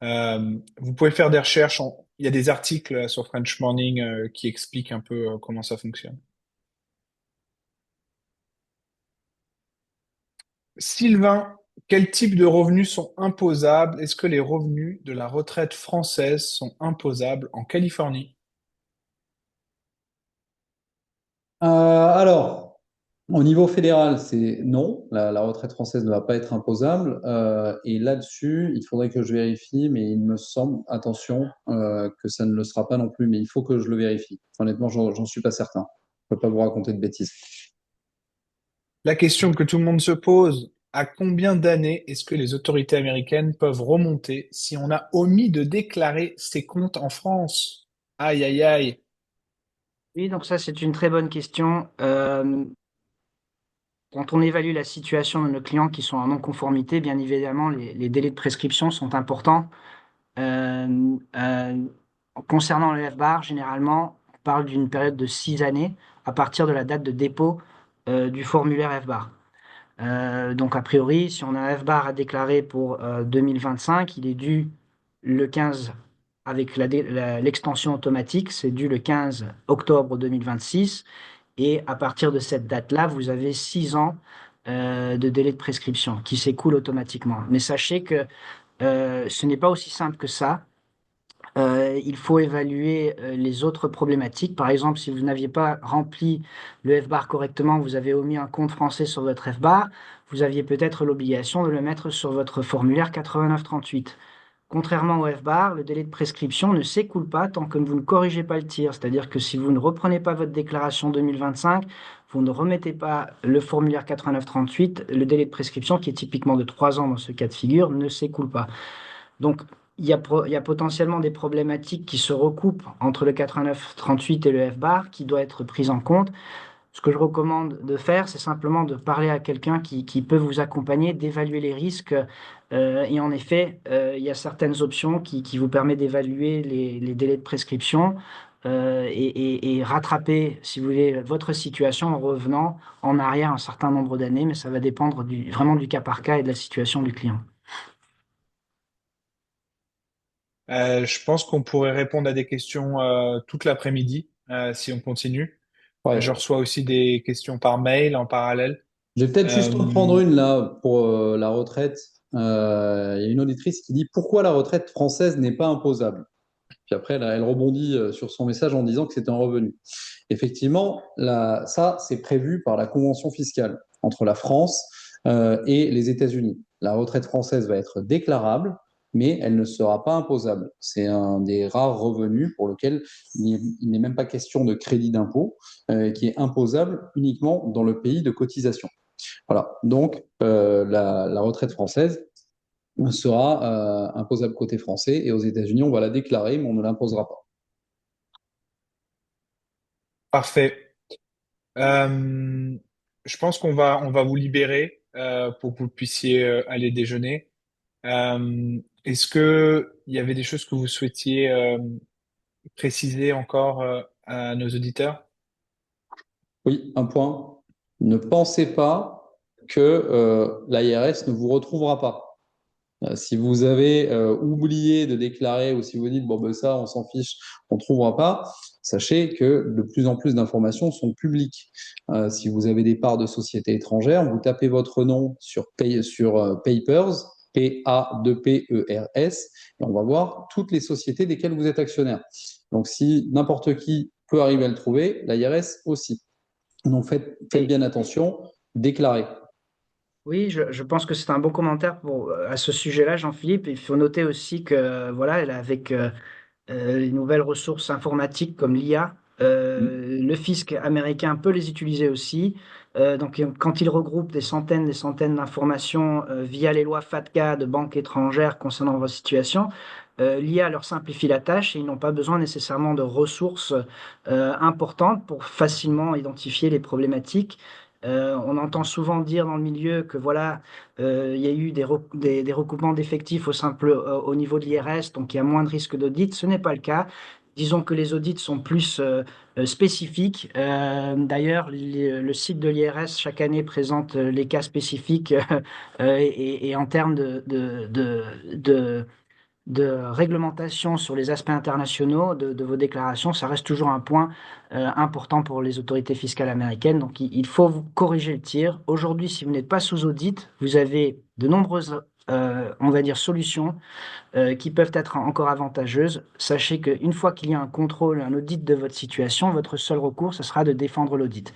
Speaker 1: Vous pouvez faire des recherches. Il y a des articles sur French Morning qui expliquent un peu comment ça fonctionne. Sylvain, quel type de revenus sont imposables? Est-ce que les revenus de la retraite française sont imposables en Californie?
Speaker 3: Alors, au niveau fédéral, c'est non, la retraite française ne va pas être imposable. Et là-dessus, il faudrait que je vérifie, mais il me semble, attention, que ça ne le sera pas non plus, mais il faut que je le vérifie. Honnêtement, j'en suis pas certain. Je ne peux pas vous raconter de bêtises.
Speaker 1: La question que tout le monde se pose, à combien d'années est-ce que les autorités américaines peuvent remonter si on a omis de déclarer ses comptes en France? Aïe, aïe, aïe.
Speaker 2: Oui, donc ça, c'est une très bonne question. Quand on évalue la situation de nos clients qui sont en non-conformité, bien évidemment, les délais de prescription sont importants. Euh, euh, Concernant le FBAR, généralement, on parle d'une période de 6 années à partir de la date de dépôt du formulaire FBAR. Donc, a priori, si on a un FBAR à déclarer pour 2025, il est dû le 15, avec l'extension automatique, c'est dû le 15 octobre 2026. Et à partir de cette date-là, vous avez 6 ans de délai de prescription qui s'écoule automatiquement. Mais sachez que ce n'est pas aussi simple que ça. Il faut évaluer les autres problématiques. Par exemple, si vous n'aviez pas rempli le FBAR correctement, vous avez omis un compte français sur votre FBAR, vous aviez peut-être l'obligation de le mettre sur votre formulaire 8938. Contrairement au FBAR, le délai de prescription ne s'écoule pas tant que vous ne corrigez pas le tir. C'est-à-dire que si vous ne reprenez pas votre déclaration 2025, vous ne remettez pas le formulaire 8938, le délai de prescription, qui est typiquement de 3 ans dans ce cas de figure, ne s'écoule pas. Donc, il y a potentiellement des problématiques qui se recoupent entre le 8938 et le FBAR qui doivent être prises en compte. Ce que je recommande de faire, c'est simplement de parler à quelqu'un qui peut vous accompagner, d'évaluer les risques. Et en effet, il y a certaines options qui vous permettent d'évaluer les délais de prescription et rattraper, si vous voulez, votre situation en revenant en arrière un certain nombre d'années, mais ça va dépendre vraiment du cas par cas et de la situation du client.
Speaker 1: Je pense qu'on pourrait répondre à des questions toute l'après-midi. si on continue.
Speaker 3: Ouais.
Speaker 1: Je reçois aussi des questions par mail en parallèle.
Speaker 3: Je vais peut-être juste en
Speaker 1: Euh,
Speaker 3: prendre une là pour la retraite. Il y a une auditrice qui dit pourquoi la retraite française n'est pas imposable. Puis après, elle rebondit sur son message en disant que c'est un revenu. Effectivement, ça, c'est prévu par la convention fiscale entre la France et les États-Unis. La retraite française va être déclarable, mais elle ne sera pas imposable. C'est un des rares revenus pour lequel il n'est même pas question de crédit d'impôt, qui est imposable uniquement dans le pays de cotisation. Voilà. Donc, la retraite française sera imposable côté français et aux États-Unis, on va la déclarer, mais on ne l'imposera pas.
Speaker 1: Parfait. Euh, je pense qu'on va vous libérer pour que vous puissiez aller déjeuner. Est-ce que il y avait des choses que vous souhaitiez préciser encore à nos auditeurs?
Speaker 3: Oui, un point. Ne pensez pas que l'IRS ne vous retrouvera pas. Si vous avez oublié de déclarer ou si vous dites, bon, ben ça, on s'en fiche, on ne trouvera pas, sachez que de plus en plus d'informations sont publiques. Si vous avez des parts de sociétés étrangères, vous tapez votre nom sur Papers, P-A-2-P-E-R-S, et on va voir toutes les sociétés desquelles vous êtes actionnaire. Donc, si n'importe qui peut arriver à le trouver, l'IRS aussi. Donc, faites
Speaker 2: Et
Speaker 3: bien attention, déclarez.
Speaker 2: oui, je pense que c'est un bon commentaire à ce sujet-là, Jean-Philippe. Il faut noter aussi que voilà, avec les nouvelles ressources informatiques comme l'IA, le fisc américain peut les utiliser aussi. Donc, quand il regroupe des centaines d'informations via les lois FATCA de banques étrangères concernant votre situation, l'IA leur simplifie la tâche et ils n'ont pas besoin nécessairement de ressources importantes pour facilement identifier les problématiques. On entend souvent dire dans le milieu que voilà, il y a eu des recoupements d'effectifs au niveau de l'IRS, donc il y a moins de risques d'audit. Ce n'est pas le cas. Disons que les audits sont plus spécifiques. D'ailleurs, le site de l'IRS chaque année présente les cas spécifiques et en termes de réglementation sur les aspects internationaux de vos déclarations, ça reste toujours un point important pour les autorités fiscales américaines. Donc, il faut vous corriger le tir. Aujourd'hui, si vous n'êtes pas sous audit, vous avez de nombreuses, on va dire, solutions qui peuvent être encore avantageuses. Sachez qu'une fois qu'il y a un contrôle, un audit de votre situation, votre seul recours, ce sera de défendre l'audit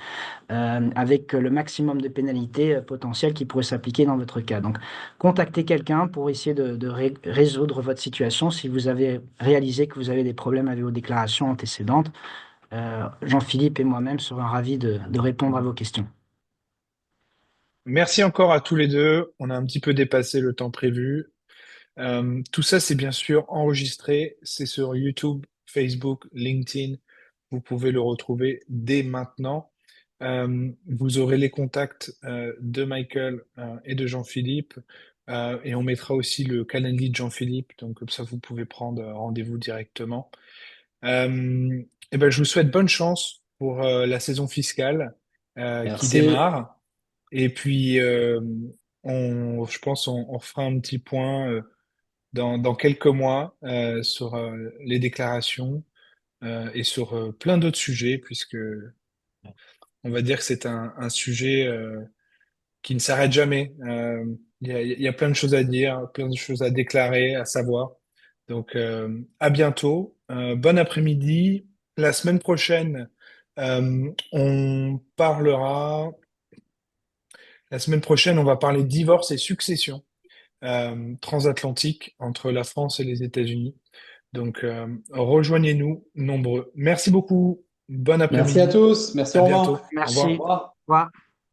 Speaker 2: avec le maximum de pénalités potentielles qui pourraient s'appliquer dans votre cas. Donc, contactez quelqu'un pour essayer de résoudre votre situation si vous avez réalisé que vous avez des problèmes avec vos déclarations antécédentes. Jean-Philippe et moi-même serons ravis de répondre à vos questions.
Speaker 1: Merci encore à tous les deux. On a un petit peu dépassé le temps prévu. Tout ça, c'est bien sûr enregistré. C'est sur YouTube, Facebook, LinkedIn. Vous pouvez le retrouver dès maintenant. Vous aurez les contacts de Michael et de Jean-Philippe. Et on mettra aussi le calendrier de Jean-Philippe. Donc, comme ça, vous pouvez prendre rendez-vous directement. Et ben, je vous souhaite bonne chance pour la saison fiscale qui
Speaker 3: Merci.
Speaker 1: démarre. Et puis, je pense on fera un petit point dans quelques mois sur les déclarations et sur plein d'autres sujets, puisque on va dire que c'est un sujet qui ne s'arrête jamais. Il y a plein de choses à dire, plein de choses à déclarer, à savoir. Donc, à bientôt. Bon après-midi. La semaine prochaine, on parlera. La semaine prochaine, on va parler divorce et succession transatlantique entre la France et les États-Unis. Donc, rejoignez-nous nombreux. Merci beaucoup. Bon
Speaker 3: Merci à
Speaker 1: après-midi.
Speaker 3: tous. Merci
Speaker 1: À
Speaker 3: Romain.
Speaker 1: bientôt. Au
Speaker 3: Au
Speaker 2: Merci.
Speaker 1: revoir.
Speaker 3: revoir.
Speaker 2: Au revoir.